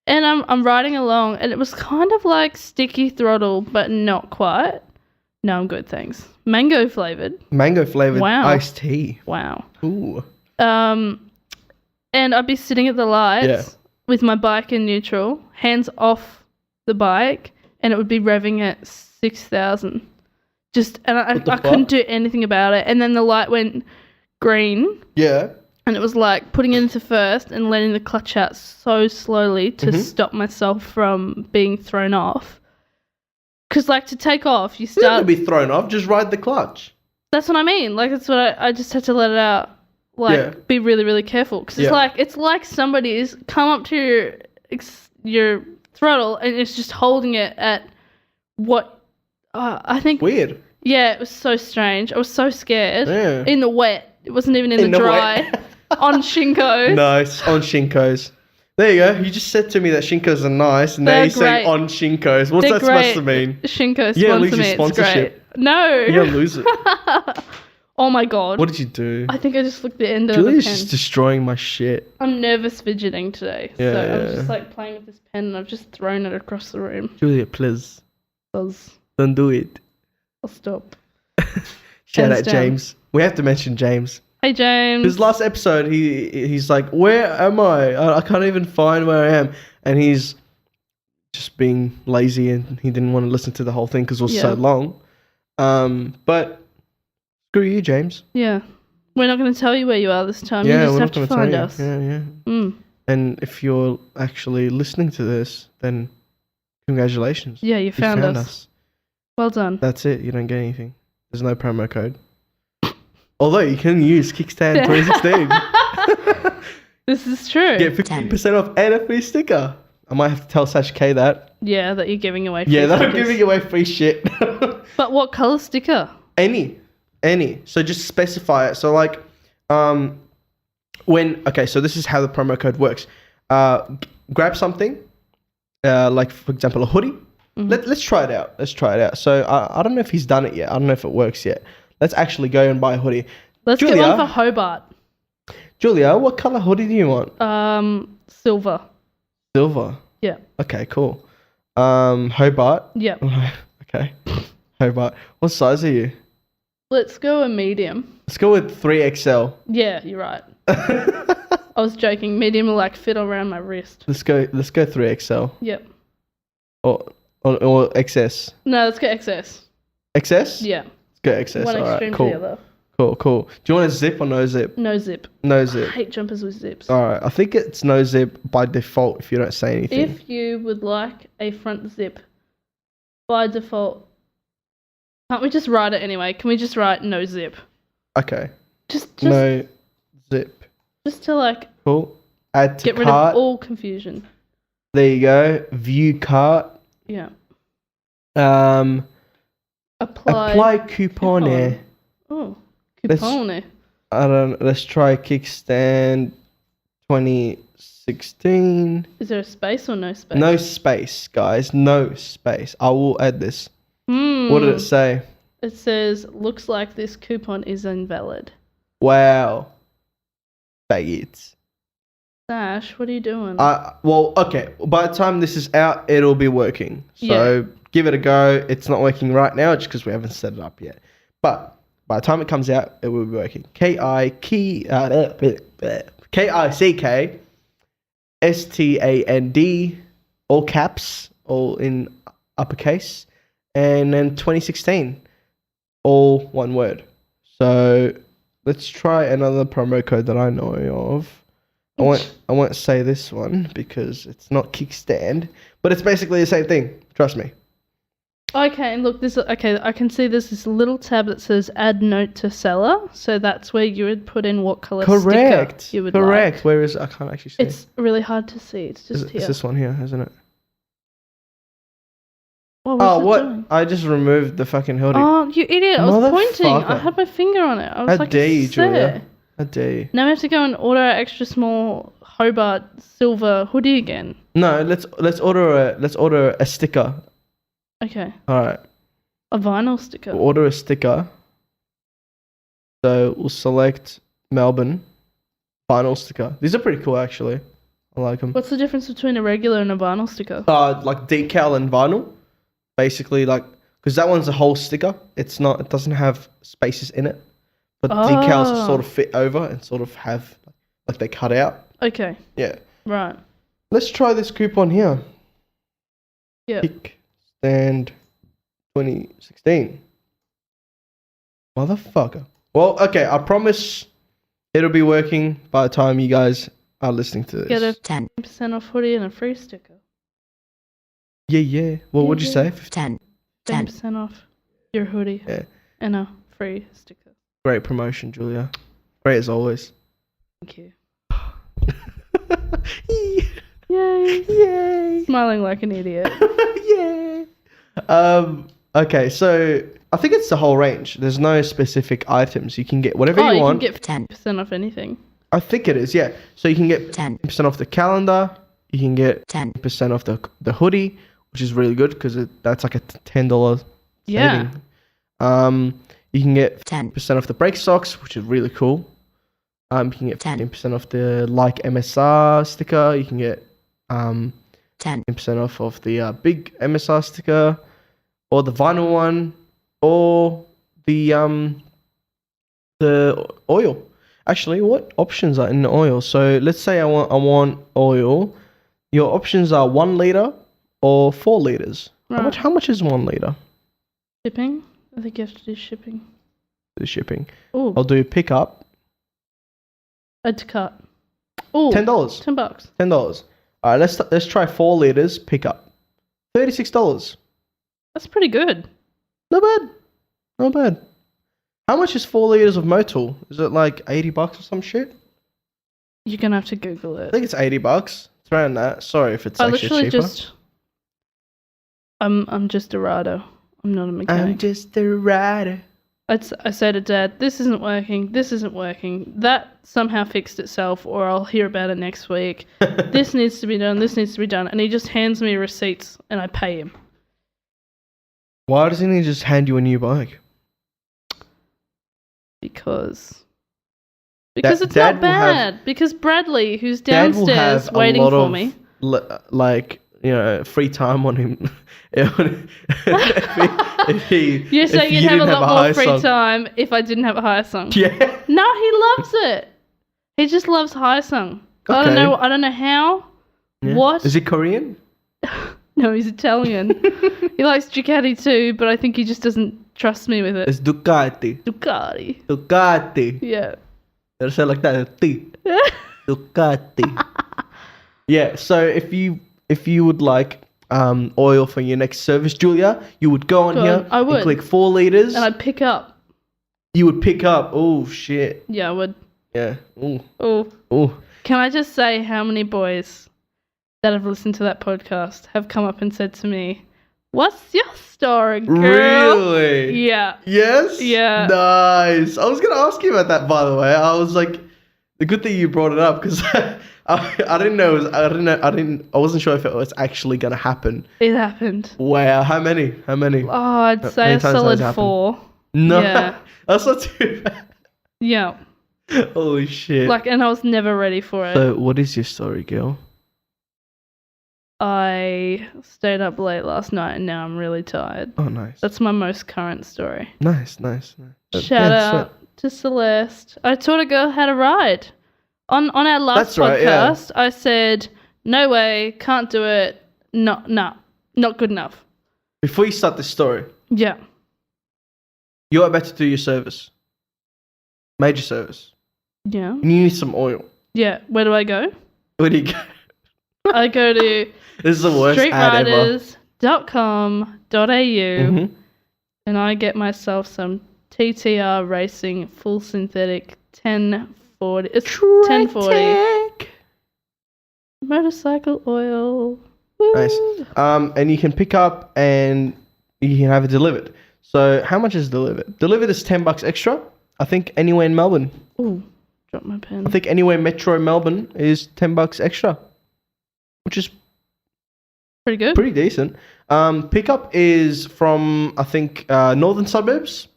And I'm riding along and it was kind of like sticky throttle, but not quite. No, I'm good, thanks. Mango flavored. Wow. Iced tea. Wow. Ooh. And I'd be sitting at the lights with my bike in neutral, hands off the bike, and it would be revving at 6,000. And I couldn't do anything about it. And then the light went green. Yeah. And it was like putting it into first and letting the clutch out so slowly to stop myself from being thrown off. Because, like, to take off, you start... You don't have to be thrown off. Just ride the clutch. That's what I mean. Like, that's what I just had to let it out. Like, be really, really careful. Because it's like somebody's come up to your throttle and it's just holding it at what... I think... Weird. Yeah, it was so strange. I was so scared. Yeah. In the wet. It wasn't even in the dry. On Shinko. Nice. On Shinkos. There you go. You just said to me that Shinkos are nice, and now you're saying on Shinkos. What's that supposed to mean? Shinko sponsor me. It's great. No. You're gonna lose it. Oh my god. What did you do? I think I just looked the end of Julie's the pen. Just destroying my shit. I'm nervous fidgeting today. I'm just like playing with this pen and I've just thrown it across the room. Julia, please. Don't do it. I'll stop. Shout out James. We have to mention James. Hey, James. His last episode, he's like, where am I? I can't even find where I am. And he's just being lazy and he didn't want to listen to the whole thing because it was so long. But screw you, James. Yeah. We're not going to tell you where you are this time. Yeah, you just we're have not to going to find tell us. you. Yeah. And if you're actually listening to this, then congratulations. Yeah, you found us. Well done. That's it. You don't get anything. There's no promo code. Although you can use Kickstand 2016. This is true. Get 15% off and a free sticker. I might have to tell Sash K that. Yeah, that you're giving away free Yeah, that I'm stickers. giving away free shit. But what colour sticker? Any. So just specify it. So like, so this is how the promo code works. Grab something, like for example a hoodie. Let's try it out. So I don't know if he's done it yet. I don't know if it works yet. Let's actually go and buy a hoodie. Let's get one for Hobart. Julia, what color hoodie do you want? Silver. Silver. Yeah. Okay, cool. Hobart. Yeah. Okay. Hobart. What size are you? Let's go a medium. Let's go with 3XL. Yeah, you're right. I was joking. Medium will like fit around my wrist. Let's go 3XL. Yep. Or XS. No, let's go XS. XS? Yeah. Let's go XS. One All extreme right, cool. to the other. Cool. Do you want a zip or no zip? No zip. No zip. I hate jumpers with zips. All right. I think it's no zip by default if you don't say anything. If you would like a front zip, by default, can't we just write it anyway? Can we just write no zip? Okay. Just no zip. Just to like Cool. Add to get rid cart. of all confusion. There you go. View cart. Yeah. Apply coupon. Oh, coupon. Let's try Kickstand 2016. Is there a space or no space? No space, guys. No space. I will add this. What did it say? It says, looks like this coupon is invalid. Wow. Faggots. Sash, what are you doing? Well, okay. By the time this is out, it'll be working. So give it a go. It's not working right now just because we haven't set it up yet. But by the time it comes out, it will be working. KICKSTAND, all caps, all in uppercase, and then 2016, all one word. So let's try another promo code that I know of. I won't say this one because it's not Kickstand, but it's basically the same thing. Trust me. Okay, and look, I can see there's this little tab that says add note to seller. So that's where you would put in what color sticker you would like. Where is it? I can't actually see. It's really hard to see. It's just here. It's this one here, isn't it? What's it doing? I just removed the fucking hoodie. Oh, you idiot. I was pointing. I Motherfucker. had my finger on it. I was How dare you, it's there. Julia? How dare you? Now we have to go and order an extra small Hobart silver hoodie again. No, let's order a sticker. Okay. All right. A vinyl sticker. We'll order a sticker. So we'll select Melbourne vinyl sticker. These are pretty cool, actually. I like them. What's the difference between a regular and a vinyl sticker? Like decal and vinyl. Basically, like, because that one's a whole sticker. It doesn't have spaces in it. But decals sort of fit over and sort of have, like, they cut out. Okay. Yeah. Right. Let's try this coupon here. Yeah. Kickstand 2016. Motherfucker. Well, okay, I promise it'll be working by the time you guys are listening to this. Get a 10% off hoodie and a free sticker. Yeah. Well, what'd you say? 10% off your hoodie. Yeah. And a free sticker. Great promotion, Julia. Great as always. Thank you. Yay. Yay. Smiling like an idiot. Yay. Okay, so I think it's the whole range. There's no specific items. You can get whatever you want. You can get 10% off anything. I think it is, yeah. So you can get 10% off the calendar. You can get 10% off the hoodie, which is really good because that's like a $10 saving. Yeah. You can get 10% off the brake socks, which is really cool. You can get 10% off the like MSR sticker. You can get 10% off of the big MSR sticker, or the vinyl one, or the oil. Actually, what options are in the oil? So let's say I want oil. Your options are 1 liter or 4 liters. Right. How much is 1 liter? Shipping? I think you have to do shipping. The shipping. Oh, I'll do pickup. add to cart. Oh, $10. $10. $10. All right, let's try 4 liters pickup. $36. That's pretty good. Not bad. Not bad. How much is 4 liters of Motul? Is it like $80 or some shit? You're gonna have to Google I it. think it's $80. It's around that. Sorry if it's I actually literally cheaper. just. I'm just a rider. I'm not a mechanic. I'm just a rider. I say to Dad, this isn't working. This isn't working. That somehow fixed itself, or I'll hear about it next week. This needs to be done. This needs to be done, and he just hands me receipts, and I pay him. Why doesn't he just hand you a new bike? Because Dad it's will not bad. Because Bradley, who's Dad will downstairs have a waiting lot for of, me. Like, you know, free time on him. if You're saying you'd have a lot more free song. time if I didn't have a higher song. Yeah. No, he loves it. He just loves higher song. I Okay. don't know how. Yeah. What? Is he Korean? No, he's Italian. He likes Ducati too, but I think he just doesn't trust me with it. It's Ducati. Ducati. Ducati. Yeah. They say like that. Ducati. Yeah. So if you would like oil for your next service, Julia, you would go on here. I would. And click 4 liters. And I'd pick up. You would pick up. Oh shit. Yeah, I would. Yeah. Ooh. Oh. Ooh. Can I just say how many boys that have listened to that podcast have come up and said to me, "What's your story, girl?" Really? Yeah. Yes? Yeah. Nice. I was going to ask you about that, by the way. I was like, the good thing you brought it up because I didn't know. I wasn't sure if it was actually going to happen. It happened. Wow. How many? Oh, I'd say many a times has solid it happened? 4. No. Yeah. That's not too bad. Yeah. Holy shit. And I was never ready for it. So, what is your story, girl? I stayed up late last night and now I'm really tired. Oh, nice. That's my most current story. Nice. Shout out to Celeste. I taught a girl how to ride. On our last That's right, yeah. podcast, I said, no way, can't do it, not good enough. Before you start this story, Yeah. you're about to do your service. Major service. Yeah. And you need some oil. Yeah. Where do I go? Where do you go? I go to This is the worst ad ever. streetriders.com.au Mhm. and I get myself some TTR Racing full synthetic 1040. It's 1040 motorcycle oil. Woo. Nice. And you can pick up and you can have it delivered. So how much is delivered? Delivered is $10 extra. I think anywhere in Melbourne. Ooh, drop my pen. I think anywhere Metro Melbourne is $10 extra, which is Pretty good. pretty decent. Pickup is from I think northern suburbs,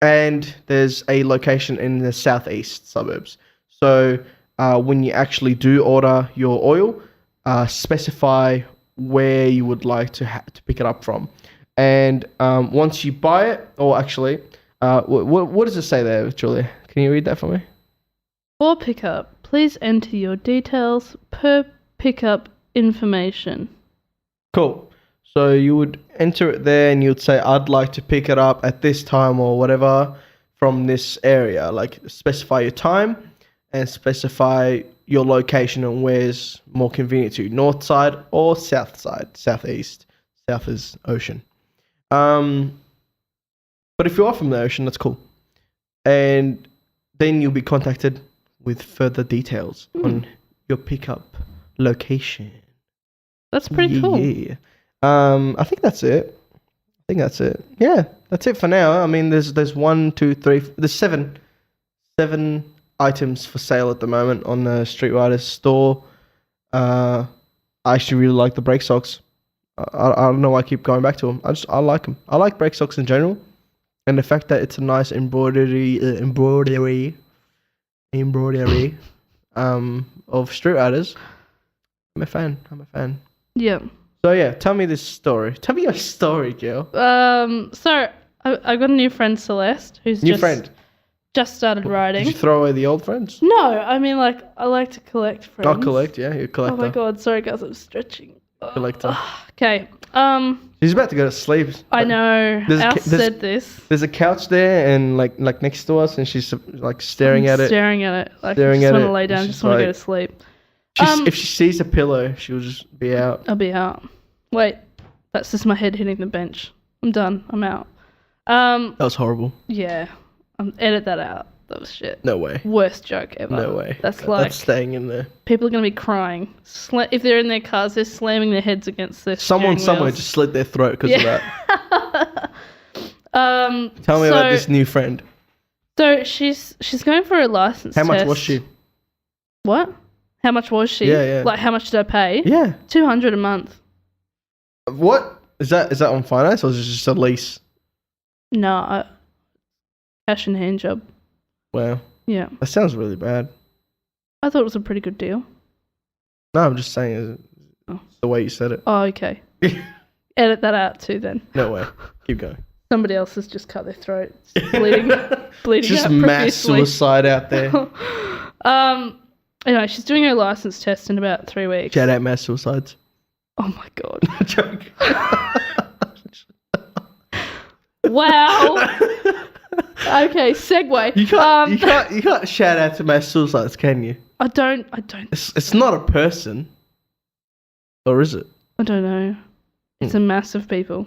and there's a location in the southeast suburbs. So when you actually do order your oil, specify where you would like to pick it up from, and once you buy it, or actually, what does it say there, Julia? Can you read that for me? For pickup, please enter your details per pickup information. Cool. So you would enter it there and you'd say, I'd like to pick it up at this time or whatever from this area. Like specify your time and specify your location and where's more convenient to you. North side or south side. Southeast. South is ocean. But if you are from the ocean, that's cool. And then you'll be contacted with further details on your pickup location. That's pretty cool. Yeah. I think that's it. Yeah, that's it for now. I mean, there's 1, 2, 3, there's seven items for sale at the moment on the Street Riders store. I actually really like the brake socks. I don't know why I keep going back to them. I like them. I like brake socks in general, and the fact that it's a nice embroidery of Street Riders. I'm a fan. Yeah. So yeah, tell me this story. Tell me your story, girl. So I got a new friend, Celeste, who's New just friend. just started Did riding. you throw away the old friends? No, I mean, like, I like to collect friends. I'll collect, yeah. You're a collector. Oh my god, sorry guys, I'm stretching. Collector. Okay. She's about to go to sleep. I know. There's a Al ca- there's- said this. There's a couch there and like next to us, and she's like staring at it. Staring at it. Like, Staring I just at want it, to lay down, and just she's want to go like- to sleep. If she sees a pillow, she'll just be out. I'll be out. Wait, that's just my head hitting the bench. I'm done. I'm out. That was horrible. Yeah. Edit that out. That was shit. No way. Worst joke ever. No way. That's like That's staying in there. people are gonna be crying. If they're in their cars, they're slamming their heads against their Someone steering somewhere wheels. just slit their throat because of that. Tell me about this new friend. So she's going for a license How much test. was she? What? How much was she? Yeah, yeah. Like, how much did I pay? Yeah. $200 a month. What? Is that on finance or is it just a lease? No, cash in hand job. Wow. Yeah. That sounds really bad. I thought it was a pretty good deal. No, I'm just saying it's the way you said it. Oh, okay. Edit that out too then. No way. Keep going. Somebody else has just cut their throat. It's bleeding Just out mass profusely. suicide out there. Anyway, she's doing her license test in about 3 weeks. Shout out mass suicides. Oh my god. Joke. Wow. Okay, segue. You can't shout out to mass suicides, can you? I don't. It's not a person, or is it? I don't know. It's a mass of people.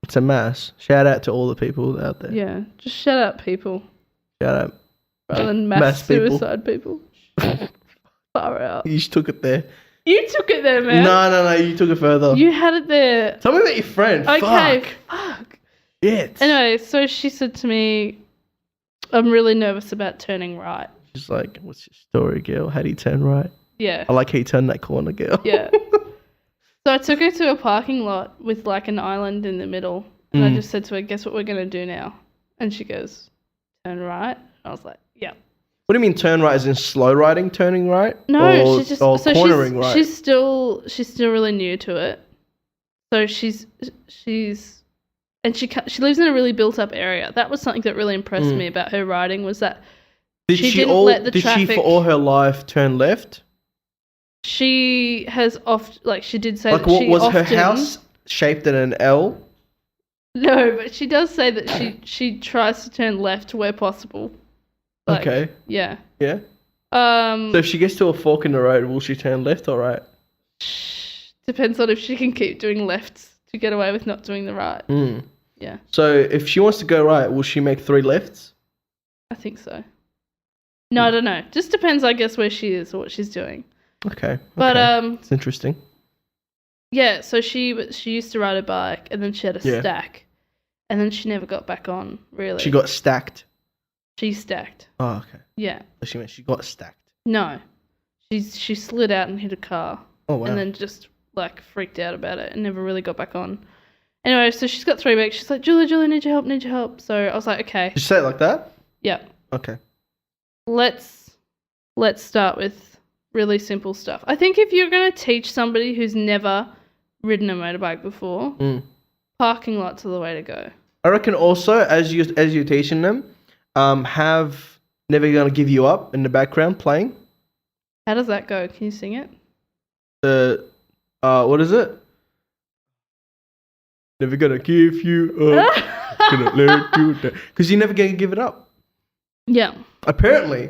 It's a mass. Shout out to all the people out there. Yeah, just shout out people Shout out. rather than mass Mass people. suicide people. Far out. You just took it there. You took it there, man. No, you took it further. You had it there. Tell me about your friend. Okay. Fuck. Shit. Anyway, so she said to me, I'm really nervous about turning right. She's like, what's your story, girl? How do you turn right? Yeah. I like how you turn that corner, girl. Yeah. So I took her to a parking lot with like an island in the middle. And I just said to her, guess what we're going to do now? And she goes, turn right. I was like, yeah. What do you mean turn right? As in slow riding, turning right? No, she's just or so cornering right. She's still really new to it. So she's and she lives in a really built up area. That was something that really impressed me about her riding was that Did she she didn't let the did traffic. she for all her life turn left? She has she did say Like that what she was often, her house shaped in an L? No, but she does say that she tries to turn left where possible. Like, Okay. Yeah. Yeah. So if she gets to a fork in the road, will she turn left or right? Depends on if she can keep doing lefts to get away with not doing the right. Yeah, So if she wants to go right, will she make 3 lefts? I think so. No, I don't know. Just depends, I guess, where she is or what she's doing. Okay. But it's interesting. yeah. So she used to ride a bike, and then she had a stack, and then she never got back on. Really, She got stacked. She stacked. Oh, okay. Yeah. So she meant she got stacked. No, she slid out and hit a car. Oh wow. And then just like freaked out about it and never really got back on. Anyway, so she's got 3 weeks. She's like, Julie, need your help. So I was like, okay. Did you say it like that? Yeah. Okay. Let's start with really simple stuff. I think if you're going to teach somebody who's never ridden a motorbike before, parking lots are the way to go. I reckon also as you're teaching them, have Never Gonna Give You Up in the background playing. How does that go? Can you sing it? What is it? Never gonna give you up. Gonna let you down. Because you're never gonna give it up. Yeah. Apparently,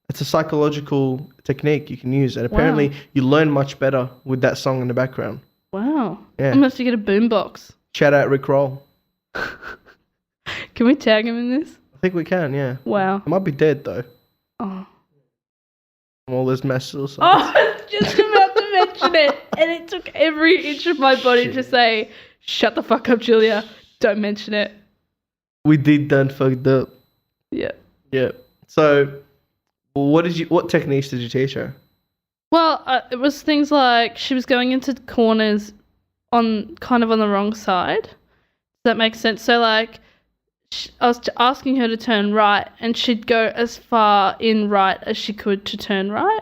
it's a psychological technique you can use, and apparently you learn much better with that song in the background. Wow. Yeah. I'm going to have to get a boombox. Shout out Rick Roll. Can we tag him in this? I think we can, yeah. Wow. He might be dead though. Oh. From all those mass suicides. Oh, I was just about to mention it. And it took every inch of my body to say, shut the fuck up, Julia. Don't mention it. We did done fucked up. Yeah. Yeah. So, what techniques did you teach her? Well, it was things like she was going into corners on the wrong side. Does that make sense? So, like, I was asking her to turn right, and she'd go as far in right as she could to turn right.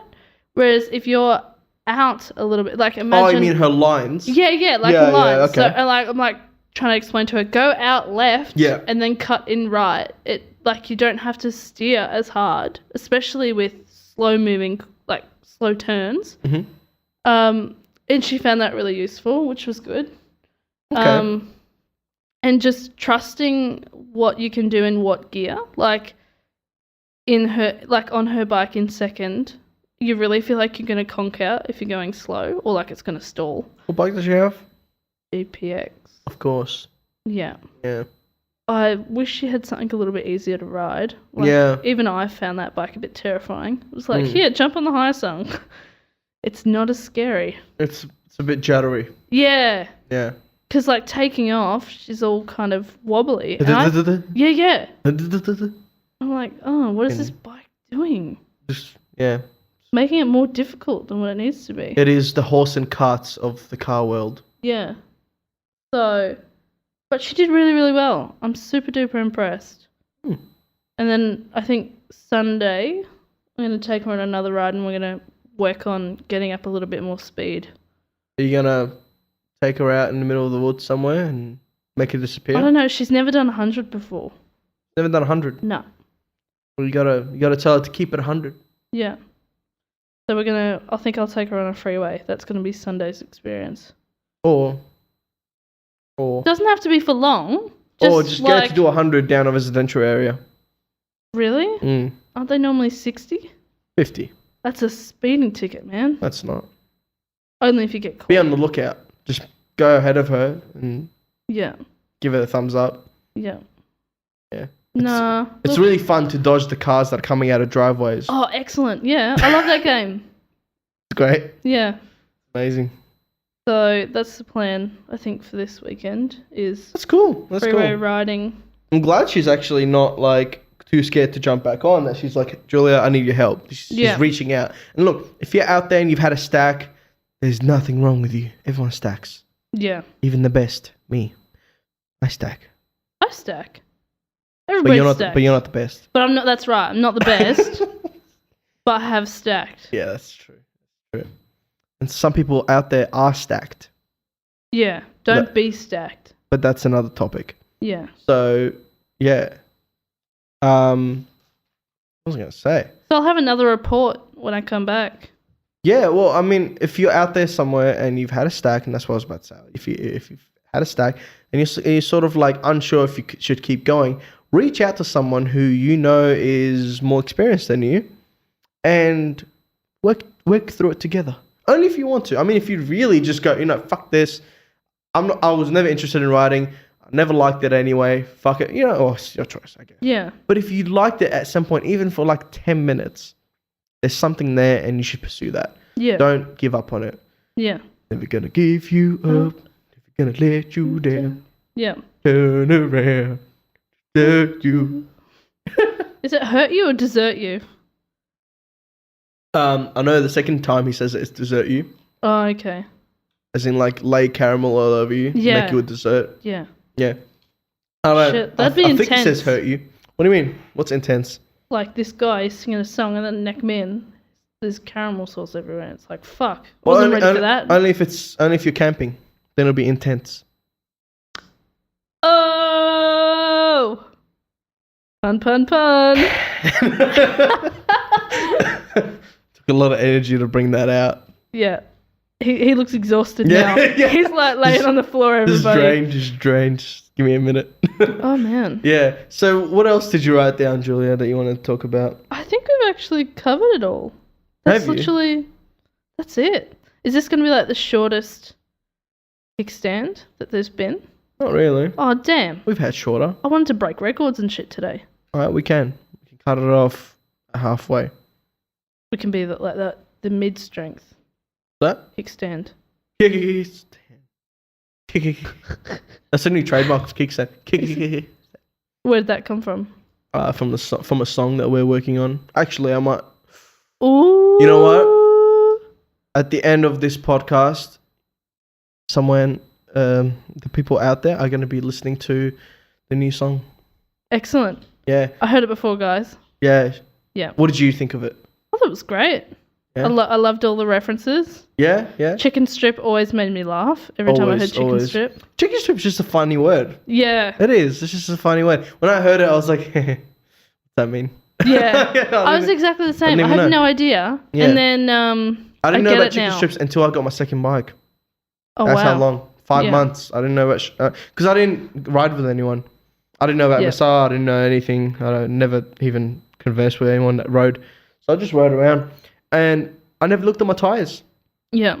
Whereas if you're out a little bit, like imagine. Oh, you mean her lines? Yeah, lines. Yeah, okay. So, and like I'm like trying to explain to her, go out left, Yeah. and then cut in right. It like, you don't have to steer as hard, especially with slow moving, like, slow turns. Mm-hmm. And she found that really useful, which was good. Okay. And just trusting what you can do in what gear. Like, on her bike in second, you really feel like you're going to conk out if you're going slow, or like it's going to stall. What bike does she have? GPX. Of course. Yeah. Yeah. I wish she had something a little bit easier to ride. Like, Yeah. Even I found that bike a bit terrifying. It was like, here, jump on the high sung. It's not as scary. It's a bit jittery. Yeah. Yeah. Because, like, taking off, she's all kind of wobbly. Yeah. I'm like, oh, what is this bike doing? Yeah. Making it more difficult than what it needs to be. It is the horse and carts of the car world. Yeah. So, but she did really, really well. I'm super duper impressed. And then I think Sunday, I'm going to take her on another ride and we're going to work on getting up a little bit more speed. Are you going to take her out in the middle of the woods somewhere and make her disappear? I don't know. She's never done 100 before. Never done 100? No. Well, you gotta tell her to keep it 100. Yeah. So I think I'll take her on a freeway. That's going to be Sunday's experience. Or Doesn't have to be for long. Just get her to do 100 down a residential area. Really? Aren't they normally 60? 50. That's a speeding ticket, man. That's not. Only if you get caught. Be on the lookout. Just go ahead of her and give her a thumbs up. Yeah. Yeah. Nah. It's really fun to dodge the cars that are coming out of driveways. Oh, excellent. Yeah. I love that game. It's great. Yeah. Amazing. So that's the plan, I think, for this weekend is That's cool. That's freeway cool. riding. I'm glad she's actually not like too scared to jump back on. That she's like, Julia, I need your help. She's reaching out. And look, if you're out there and you've had a stack, there's nothing wrong with you. Everyone stacks. Yeah. Even the best. Me. I stack. I stack. Everybody stacks. But you're not the best. But I'm not. That's right. I'm not the best. But I have stacked. Yeah, that's true. And some people out there are stacked. Yeah. Don't be stacked. But that's another topic. Yeah. So, yeah. What was I going to say? So I'll have another report when I come back. Yeah, well, I mean, if you're out there somewhere and you've had a stack, and that's what I was about to say. If you've had a stack and you're sort of like unsure if you should keep going, reach out to someone who you know is more experienced than you and work through it together. Only if you want to. I mean, if you really just go, fuck this. I was never interested in riding. I never liked it anyway. Fuck it. It's your choice, I guess. Yeah. But if you liked it at some point, even for like 10 minutes, there's something there and you should pursue that. Yeah. Don't give up on it. Yeah. Never gonna give you up. Never gonna let you down. Yeah. Turn around. Desert you. Is it hurt you or desert you? I know the second time he says it's desert you. Oh, okay. As in like lay caramel all over you. Yeah. Make you a dessert. Yeah. Yeah. I don't know. Shit, that'd be I intense. think he says hurt you. What do you mean? What's intense? Like this guy is singing a song and then neck me in. There's caramel sauce everywhere. It's like, fuck. Wasn't ready for that. Only if you're camping. Then it'll be intense. Oh! Pun. Took a lot of energy to bring that out. Yeah. He looks exhausted now. Yeah. He's like laying on the floor, everybody. Just drained. Just give me a minute. Oh, man. Yeah. So what else did you write down, Julia, that you want to talk about? I think we've actually covered it all. That's literally... That's it. Is this going to be like the shortest kickstand that there's been? Not really. Oh, damn. We've had shorter. I wanted to break records and shit today. All right, we can cut it off halfway. We can be like that, the mid-strength That? kickstand. Kickstand. That's a new trademark, Kickstand. Where did that come from? From a song that we're working on. Actually, I might... Ooh. You know what? At the end of this podcast, the people out there are going to be listening to the new song. Excellent. Yeah. I heard it before, guys. Yeah. Yeah. What did you think of it? I thought it was great. Yeah. I loved all the references. Yeah. Chicken strip always made me laugh every time I heard chicken strip. Chicken strip's just a funny word. Yeah. It is. It's just a funny word. When I heard it, I was like, that mean? Yeah. Yeah, I was exactly the same. I even had know. no idea. Yeah. And then I didn't know get about it chicken now. strips until I got my second bike. Oh, That's wow. how long. 5 Yeah. months. I didn't know about because I didn't ride with anyone. I didn't know about Yeah. massage. I didn't know anything. Never even conversed with anyone that rode. So I just rode around, and I never looked at my tires. Yeah.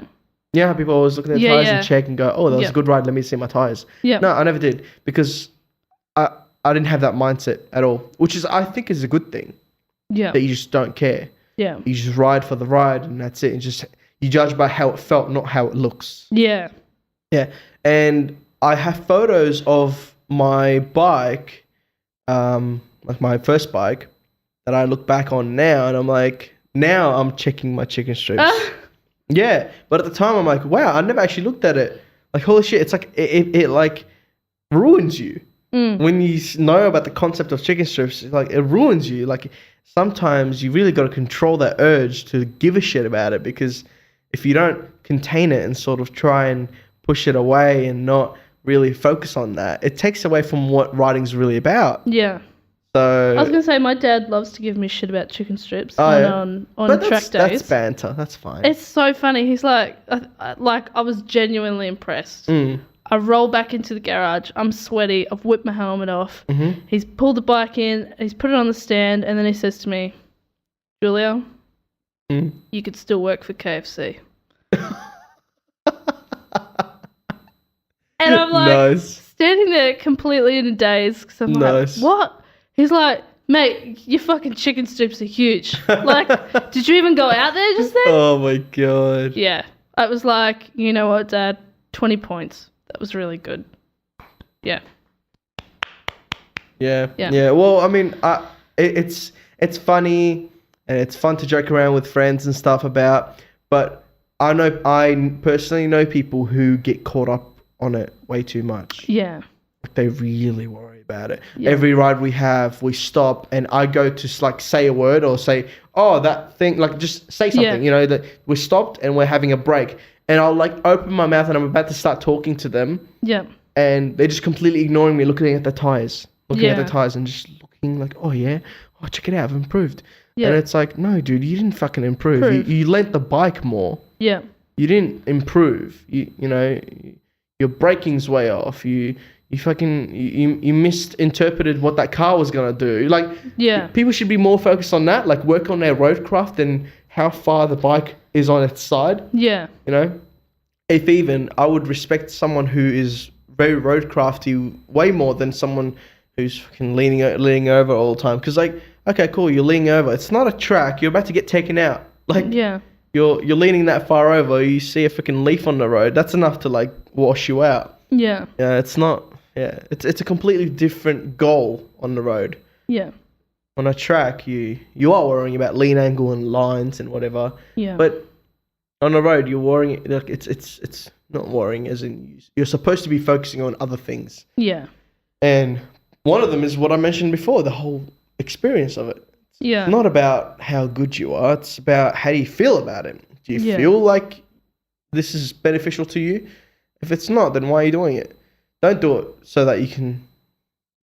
Yeah, people always look at their Yeah, tires yeah. and check and go, "Oh, that was Yeah. a good ride. Let me see my tires." Yeah. No, I never did because I didn't have that mindset at all, which is I think is a good thing Yeah. that you just don't care. Yeah. You just ride for the ride, and that's it. And just you judge by how it felt, not how it looks. Yeah. Yeah, and I have photos of my bike, like my first bike, that I look back on now, and I'm like, now I'm checking my chicken strips. Yeah, but at the time I'm like, wow, I never actually looked at it. Like, holy shit, it's like it like ruins you when you know about the concept of chicken strips. Like, it ruins you. Like, sometimes you really got to control that urge to give a shit about it, because if you don't contain it and sort of try and push it away and not really focus on that, it takes away from what riding's really about. Yeah. So I was gonna say my dad loves to give me shit about chicken strips yeah. on But track days. that's banter. That's fine. It's so funny. He's like I was genuinely impressed. I roll back into the garage. I'm sweaty. I've whipped my helmet off. Mm-hmm. He's pulled the bike in. He's put it on the stand, and then he says to me, "Julia, you could still work for KFC." And I'm like, Nice. standing there completely in a daze, because I'm Nice. like, what? He's like, mate, your fucking chicken strips are huge. Like, did you even go out there just then? Oh my god. Yeah. I was like, you know what, Dad? 20 points. That was really good. Yeah. Yeah. Yeah. Yeah. Well, I mean, it's funny and it's fun to joke around with friends and stuff about, but I personally know people who get caught up on it way too much. Yeah. They really worry about it. Yeah. Every ride we have, we stop and I go to like say a word or say, oh, that thing, like just say something, Yeah. you know, that we're stopped and we're having a break. And I'll like open my mouth and I'm about to start talking to them. Yeah. And they're just completely ignoring me, looking at the tires, Yeah. and just looking like, oh yeah, oh check it out, I've improved. Yeah. And it's like, no, dude, you didn't fucking improve. You lent the bike more. Yeah. You didn't improve. You know, your braking's way off. You misinterpreted what that car was gonna do. Like, Yeah. people should be more focused on that. Like, work on their roadcraft and how far the bike is on its side. Yeah. You know, if even I would respect someone who is very roadcrafty way more than someone who's fucking leaning over all the time. Because like, okay, cool, you're leaning over. It's not a track. You're about to get taken out. Like, Yeah. you're leaning that far over. You see a freaking leaf on the road. That's enough to like wash you out. Yeah. Yeah, it's not. Yeah, it's a completely different goal on the road. Yeah. On a track, you are worrying about lean angle and lines and whatever. Yeah. But on the road, you're worrying. Like it's not worrying, as in you're supposed to be focusing on other things. Yeah. And one of them is what I mentioned before, the whole experience of it. Yeah. It's not about how good you are. It's about how do you feel about it. Do you Yeah. feel like this is beneficial to you? If it's not, then why are you doing it? Don't do it so that you can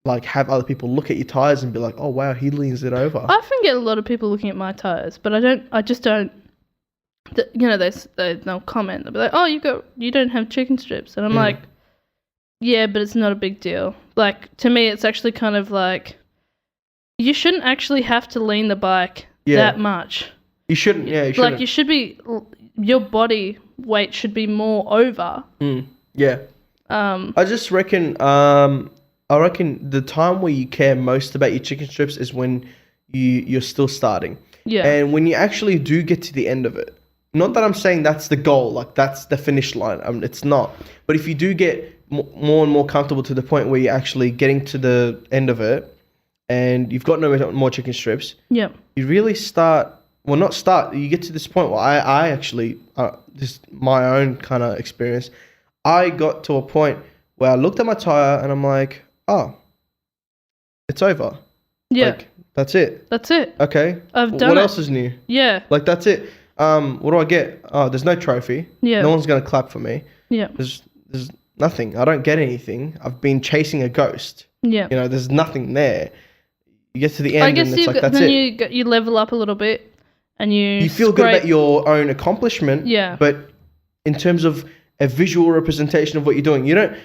like have other people look at your tires and be like, oh wow, he leans it over. I often get a lot of people looking at my tires, but I just don't. You know, they'll comment. They'll be like, "Oh, you don't have chicken strips," and I'm like, "Yeah, but it's not a big deal." Like, to me, it's actually kind of like you shouldn't actually have to lean the bike that much. You shouldn't. Yeah, you shouldn't. Like, you should be. Your body weight should be more over. Yeah. I just reckon. I reckon the time where you care most about your chicken strips is when you're still starting. Yeah. And when you actually do get to the end of it. Not that I'm saying that's the goal, like that's the finish line. It's not. But if you do get more and more comfortable to the point where you're actually getting to the end of it, and you've got no more chicken strips, Yeah. you really start. Well, not start. You get to this point where I actually, this is my own kind of experience. I got to a point where I looked at my tire and I'm like, oh, it's over. Yeah. Like, that's it. That's it. Okay. I've done What it. else is new? Yeah. Like, that's it. What do I get? Oh, there's no trophy. Yeah. No one's going to clap for me. Yeah. There's nothing. I don't get anything. I've been chasing a ghost. Yeah. You know, there's nothing there. You get to the end, I guess and it's like that's then it. you level up a little bit, and you feel good about your own accomplishment. Yeah. But in terms of a visual representation of what you're doing, you don't.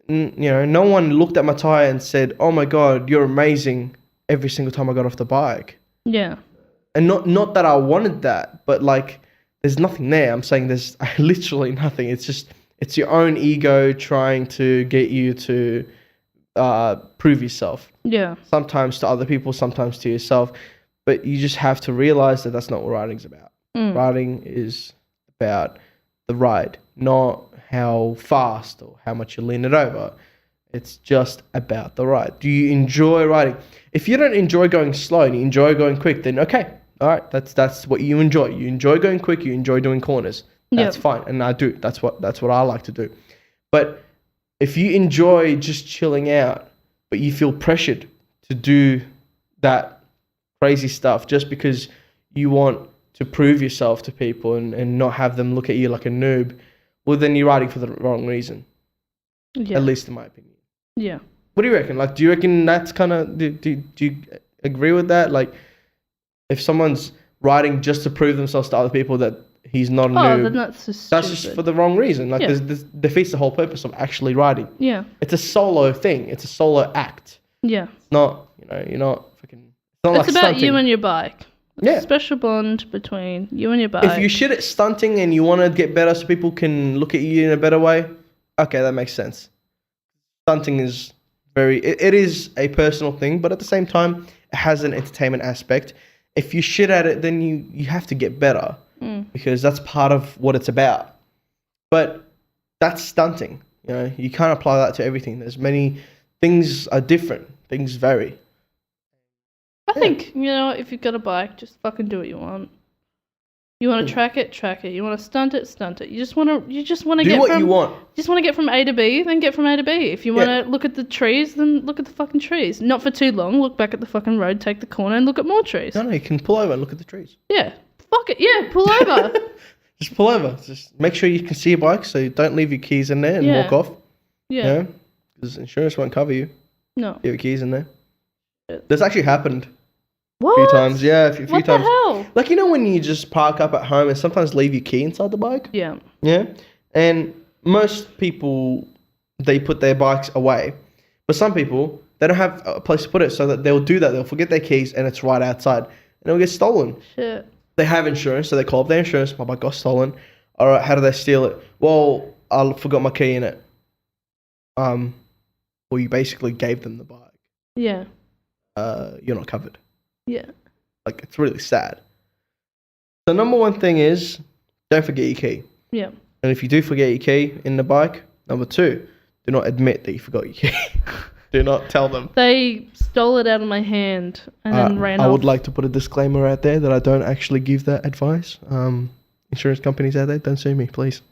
No one looked at my tire and said, "Oh my God, you're amazing," every single time I got off the bike. Yeah. And not that I wanted that, but like, there's nothing there. I'm saying there's literally nothing. It's your own ego trying to get you to prove yourself. Yeah. Sometimes to other people, sometimes to yourself. But you just have to realize that that's not what riding's about. Riding is about the ride, not how fast or how much you lean it over. It's just about the ride. Do you enjoy riding? If you don't enjoy going slow and you enjoy going quick, then okay, all right, that's what you enjoy. You enjoy going quick. You enjoy doing corners. That's fine, and I do. That's what I like to do. But if you enjoy just chilling out, but you feel pressured to do that crazy stuff just because you want to prove yourself to people and not have them look at you like a noob, well, then you're riding for the wrong reason. Yeah. At least in my opinion. Yeah. What do you reckon? Like, do you reckon that's kind of... Do you agree with that? Like, if someone's riding just to prove themselves to other people that he's not a noob, then that's just that's just for the wrong reason. Like, this defeats the whole purpose of actually riding. Yeah. It's a solo thing. It's a solo act. Yeah. It's not, you're not fucking... It's not It's like about stunting. you and your bike. Yeah. A special bond between you and your bike. If you shit at stunting and you want to get better so people can look at you in a better way, okay, that makes sense. Stunting is it is a personal thing, but at the same time, it has an entertainment aspect. If you shit at it, then you have to get better because that's part of what it's about. But that's stunting. You can't apply that to everything. There's many things are different. Things vary. I think, if you've got a bike, just fucking do what you want. You want to track it. You want to stunt it. You just want to Do what you want. Just want to get from A to B, then get from A to B. If you want to look at the trees, then look at the fucking trees. Not for too long. Look back at the fucking road, take the corner, and look at more trees. No, you can pull over and look at the trees. Yeah. Fuck it. Yeah, pull over. Just pull over. Just make sure you can see your bike, so you don't leave your keys in there and walk off. Yeah. Because insurance won't cover you. No. You have your keys in there. That's actually happened. What? A few times, yeah, a few What times. the hell? Like, when you just park up at home and sometimes leave your key inside the bike? Yeah. Yeah? And most people, they put their bikes away. But some people, they don't have a place to put it, so that they'll do that. They'll forget their keys and it's right outside. And it'll get stolen. Shit. They have insurance, so they call up their insurance. My bike got stolen. All right, how do they steal it? Well, I forgot my key in it. Well, you basically gave them the bike. Yeah. You're not covered. Yeah. Like, it's really sad. The number one thing is, don't forget your key. Yeah. And if you do forget your key in the bike, number two, do not admit that you forgot your key. Do not tell them. They stole it out of my hand and then ran off. I would like to put a disclaimer out there that I don't actually give that advice. Insurance companies out there, don't sue me, please.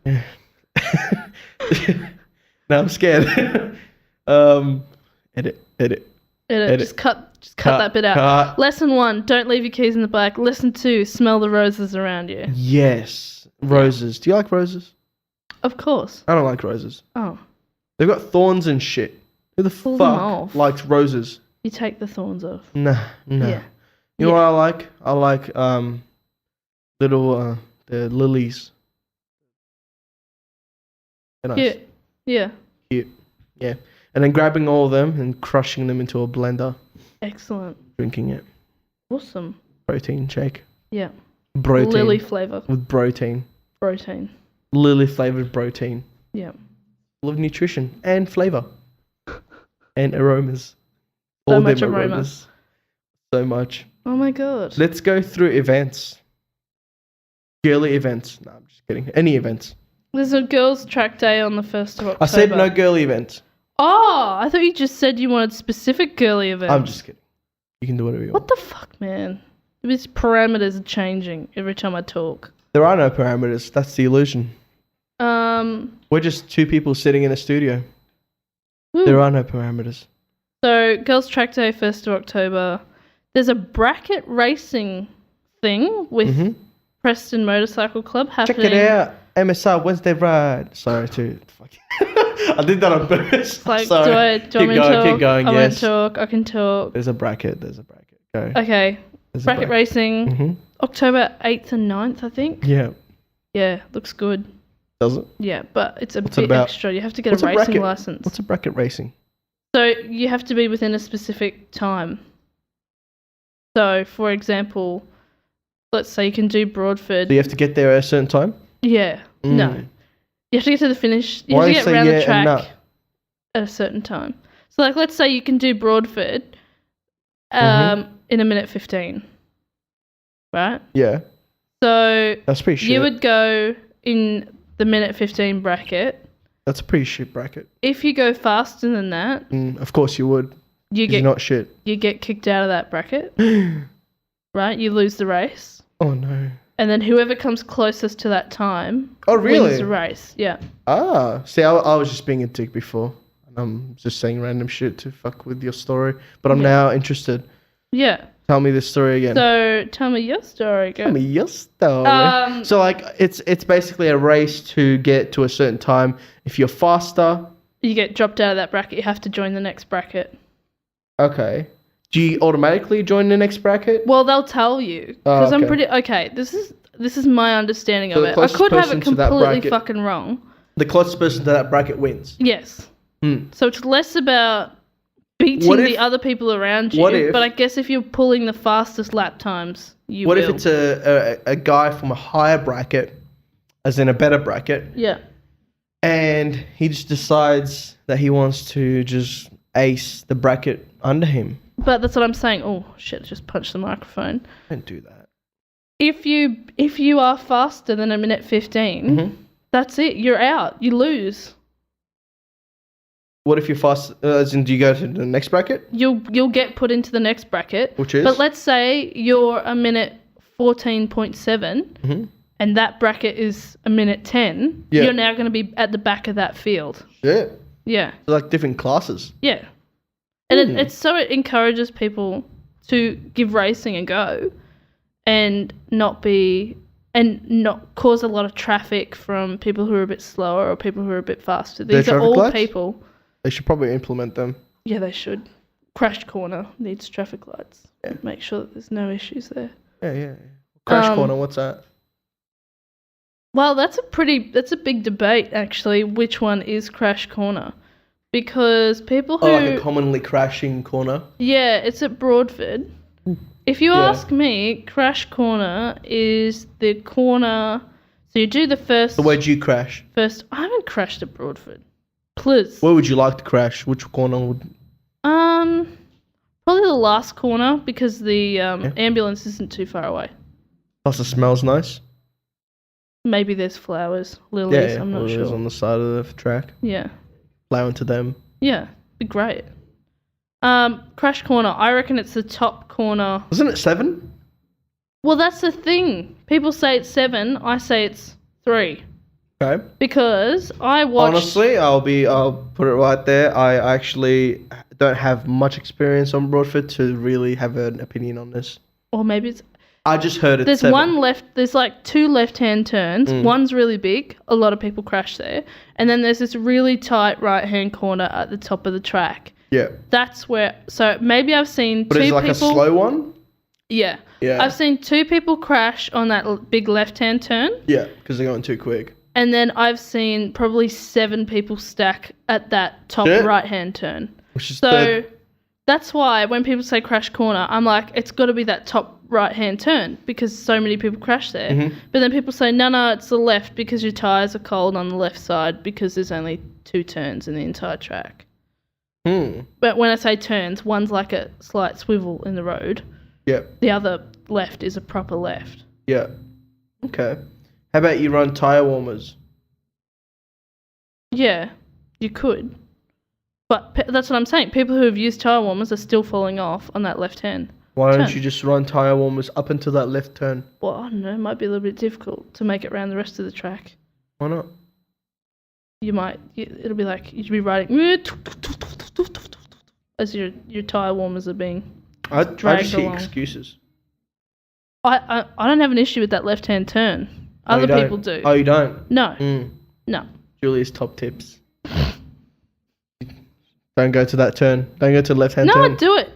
Yeah. Now I'm scared. Edit. Just cut that bit out. Cut. Lesson 1, don't leave your keys in the bike. Lesson 2, smell the roses around you. Yes. Roses. Do you like roses? Of course. I don't like roses. Oh. They've got thorns and shit. Who the Pull them fuck off. likes roses? You take the thorns off. Nah. Yeah. You know what I like? I like little the lilies. They're nice. Yeah. Cute. Yeah. And then grabbing all of them and crushing them into a blender. Excellent. Drinking it. Awesome. Protein shake. Yeah. Protein. Lily flavour. With protein. Protein. Lily flavoured protein. Yeah. Full of nutrition and flavour. And aromas. So All much them aroma. aromas. So much. Oh my god. Let's go through events. Girly events. No, I'm just kidding. Any events. There's a girls' track day on the 1st of October. I said no girly events. Oh, I thought you just said you wanted specific girly events. I'm just kidding. You can do whatever you want. What the fuck, man? These parameters are changing every time I talk. There are no parameters. That's the illusion. We're just two people sitting in a studio. There are no parameters. So, Girls Track Day, 1st of October. There's a bracket racing thing with Preston Motorcycle Club happening. Check it out. MSR Wednesday Ride. Sorry, too. Fuck. I did that on purpose. Like, Sorry. do I want me to talk? Keep going, I yes. won't talk. I can talk. There's a bracket. Go. Okay. There's a Bracket racing. Mm-hmm. October 8th and 9th, I think. Yeah. Yeah, looks good. Does it? Yeah, but it's a What's bit it about? extra. You have to get What's a a racing bracket? license. What's a bracket racing? So you have to be within a specific time. So, for example, let's say you can do Broadford. So you have to get there at a certain time? Yeah. Mm. No. You have to get to the finish. You Why have to you get say around yeah the and track no? at a certain time. So, like, let's say you can do Broadford in a minute 15. Right? Yeah. So That's pretty shit. you would go in the minute 15 bracket. That's a pretty shit bracket. If you go faster than that, Of course you would. you 'Cause you're get not shit. you get kicked out of that bracket. Right? You lose the race. Oh no. And then whoever comes closest to that time Oh really? wins the race. Yeah. See, I was just being a dick before. And I'm just saying random shit to fuck with your story. But I'm now interested. Yeah. Tell me this story again. So tell me your story. Go. Tell me your story. So like it's basically a race to get to a certain time. If you're faster, You get dropped out of that bracket. You have to join the next bracket. okay. Do you automatically join the next bracket? Well, they'll tell you Oh, because I'm okay. pretty okay. This is my understanding So of the it. I closest could have person it to that completely bracket- fucking wrong. The closest person to that bracket wins. Yes. Hmm. So it's less about beating What the if- other people around you, what if- but I guess if you're pulling the fastest lap times, you What will. if it's a guy from a higher bracket, as in a better bracket, Yeah. and he just decides that he wants to just ace the bracket under him? But that's what I'm saying. Oh shit! I just punched the microphone. Don't do that. If you are faster than a minute 15, Mhm. that's it. You're out. You lose. What if you're fast? As in, do you go to the next bracket, You'll get put into the next bracket. which is? But let's say you're a minute 14.7, Mhm. and that bracket is a minute 10. Yeah. You're now going to be at the back of that field. Yeah, Yeah. so like different classes. Yeah. And it's so it encourages people to give racing a go and not cause a lot of traffic from people who are a bit slower or people who are a bit faster. There are These are traffic all lights? people. They should probably implement them. Yeah, they should. Crash corner needs traffic lights. Yeah. Make sure that there's no issues there. Yeah. Crash corner. What's that? Well, that's a big debate actually, which one is crash corner. Because people who Oh, like a commonly crashing corner. yeah, it's at Broadford. If you Yeah. ask me, crash corner is the corner. So you do the first. So where'd you crash? First, I haven't crashed at Broadford. Please. Where would you like to crash? Which corner would? Probably the last corner because the ambulance isn't too far away. Plus, it smells nice. Maybe there's flowers, lilies. I'm not Lilies sure. on the side of the track. Yeah, Blow into them. yeah, be great. Crash corner. I reckon it's the top corner. Wasn't it 7? Well, that's the thing. People say it's 7. I say it's 3 Okay. because I watched. Honestly, I'll put it right there. I actually don't have much experience on Broadford to really have an opinion on this. Or maybe it's. I just heard it. There's 7. one left. There's like 2 left-hand turns. One's really big. A lot of people crash there. And then there's this really tight right-hand corner at the top of the track. Yeah. That's where. So maybe I've seen But 2 is it like people. a slow one? Yeah. Yeah. I've seen 2 people crash on that big left-hand turn. Yeah, because they're going too quick. And then I've seen probably 7 people stack at that top Yeah. right-hand turn. Which is So that's why when people say crash corner, I'm like, it's got to be that top right-hand turn because so many people crash there. Mm-hmm. But then people say, no, it's the left because your tyres are cold on the left side because there's only 2 turns in the entire track. But when I say turns, one's like a slight swivel in the road. Yeah. The other left is a proper left. Yeah. Okay. How about you run tyre warmers? Yeah, you could. But that's what I'm saying. People who have used tyre warmers are still falling off on that left hand. Why don't Turn. you just run tyre warmers up until that left turn? Well, I don't know. It might be a little bit difficult to make it around the rest of the track. Why not? It'll be like you'd be riding as your tyre warmers are being. I Dragged just hear along. excuses. I don't have an issue with that left hand turn. Oh, Other you don't? people do. Oh, you don't? No, Mm. no. Julia's top tips. Don't go to that turn. Don't go to the left-hand No, turn. do it.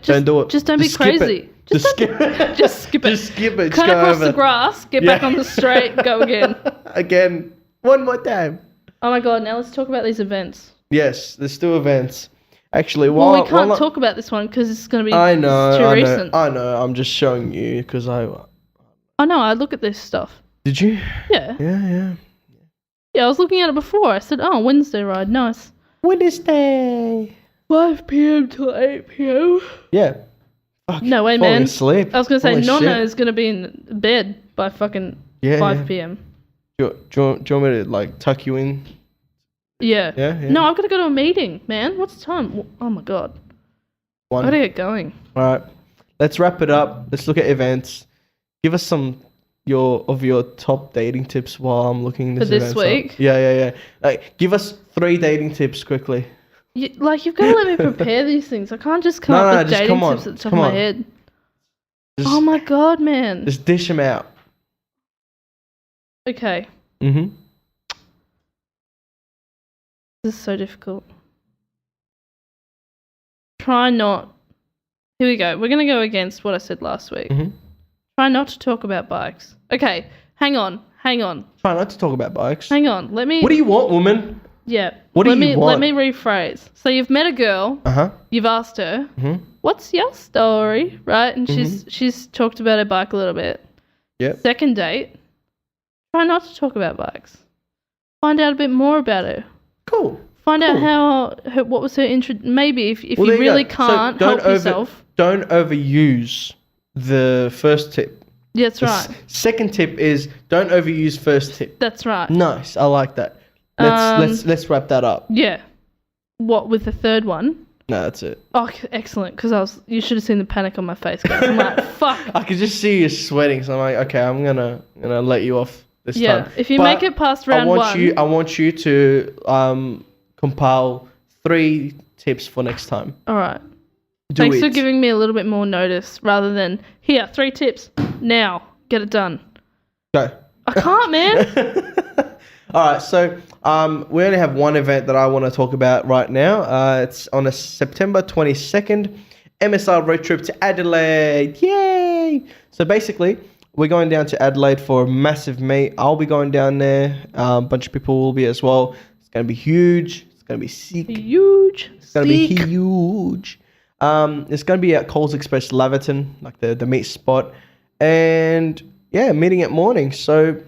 Just, Don't do it. Just don't be skip crazy. It. Just skip it. Just skip it. Just skip it. Cut Just go across over. the grass, get back on the straight, go again. Again. One more time. Oh my god, now let's talk about these events. Yes, there's still events. Actually, Well, we can't talk about this one because it's going to be too recent. I know. I'm just showing you because I know, I look at this stuff. Did you? Yeah. Yeah. Yeah, I was looking at it before. I said, oh, Wednesday ride, nice. Wednesday. 5 p.m. till 8 p.m. Yeah. Fuck, No way, falling man. asleep. I was going to say, Holy Nonna shit. is going to be in bed by fucking 5 p.m. Do you want me to like tuck you in? Yeah. Yeah. No, I've got to go to a meeting, man. What's the time? Oh my god. One. I got to get going. All right. Let's wrap it up. Let's look at events. Give us some your top dating tips while I'm looking For this events week? up. Yeah. Like, give us 3 dating tips quickly. You've got to let me prepare these things. I can't just come up with just dating come on. tips at the top Come of my on. head. Just, Oh my god, man. Just dish them out. Okay. Mm-hmm. This is so difficult. Try not. Here we go. We're going to go against what I said last week. Mm-hmm. Try not to talk about bikes. Okay. Hang on. Try not to talk about bikes. Hang on. Let me. What do you want, woman? Yeah. What do let you me, want? Let me rephrase. So you've met a girl. Uh-huh. You've asked her, Mm-hmm. what's your story? Right? And she's talked about her bike a little bit. Yep. Second date. Try not to talk about bikes. Find out a bit more about her. Cool. Find out what was her interest. Maybe if Well, you there really go. can't So help yourself. Don't overuse the first tip. Yeah, that's right. Second tip is don't overuse first tip. That's right. Nice. I like that. Let's wrap that up. Yeah. What with the third one? No, that's it. Oh, excellent. Because you should have seen the panic on my face, guys. I'm like, fuck. I could just see you sweating, so I'm like, okay, I'm gonna let you off this time. Yeah. If you But make it past round one. I want you to compile 3 tips for next time. All right. Thanks for giving me a little bit more notice rather than, here, 3 tips. Now. Get it done. Go. I can't, man. All right, so we only have one event that I want to talk about right now. It's on a September 22nd, MSR road trip to Adelaide. Yay! So basically, we're going down to Adelaide for a massive meet. I'll be going down there. A bunch of people will be as well. It's going to be huge. It's going to be sick. Huge. It's going to be huge. It's going to be at Coles Express Laverton, like the meet spot. And yeah, meeting at morning. So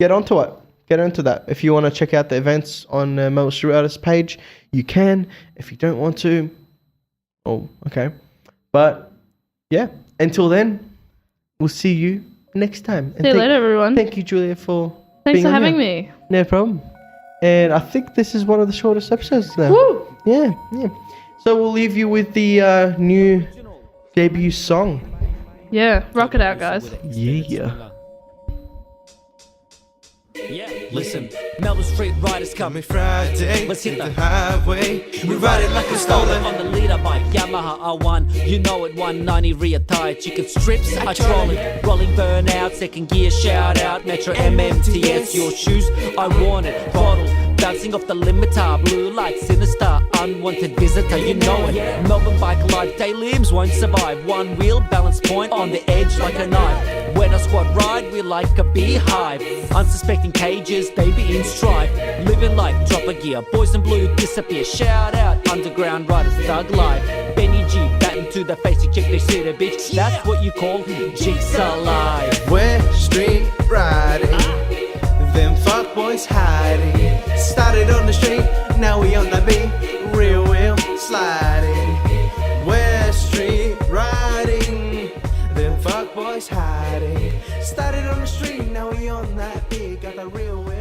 get onto it. Get into that. If you want to check out the events on Melbourne Street Artists page, you can. If you don't want to, oh, okay. But yeah, until then, we'll see you next time. See you later, everyone. Thank you, Julia, for Thanks being for on having here. me. No problem. And I think this is one of the shortest episodes now. Woo! Yeah. So we'll leave you with the new debut song. Yeah, rock it out, guys. Yeah. Yeah, listen, Melbourne Street Riders coming Friday, Let's hit the the highway. We ride it like a stolen. on the leader bike, Yamaha R1. You know it, 190 rear tire, chicken strips. I troll it, rolling burnout, second gear, shout out. Metro MMTS, your shoes, I want it. Bottle, bouncing off the limiter, blue light, sinister, unwanted visitor. You know it, Melbourne bike life, day limbs won't survive. One wheel, balance point on the edge like a knife. When I squad ride, we're like a beehive. Unsuspecting cages, they be in strife. Living life, drop a gear, boys in blue disappear. Shout out, underground riders, thug life. Benny G, batten to the face, you check they see the bitch. That's what you call jigsaw life. We're street riding, them fuckboys hiding. Started on the street, now we on the beat. Real wheel sliding. We're street riding, them fuckboys hiding. Started on the street, now we on that beat. Got the real wheel.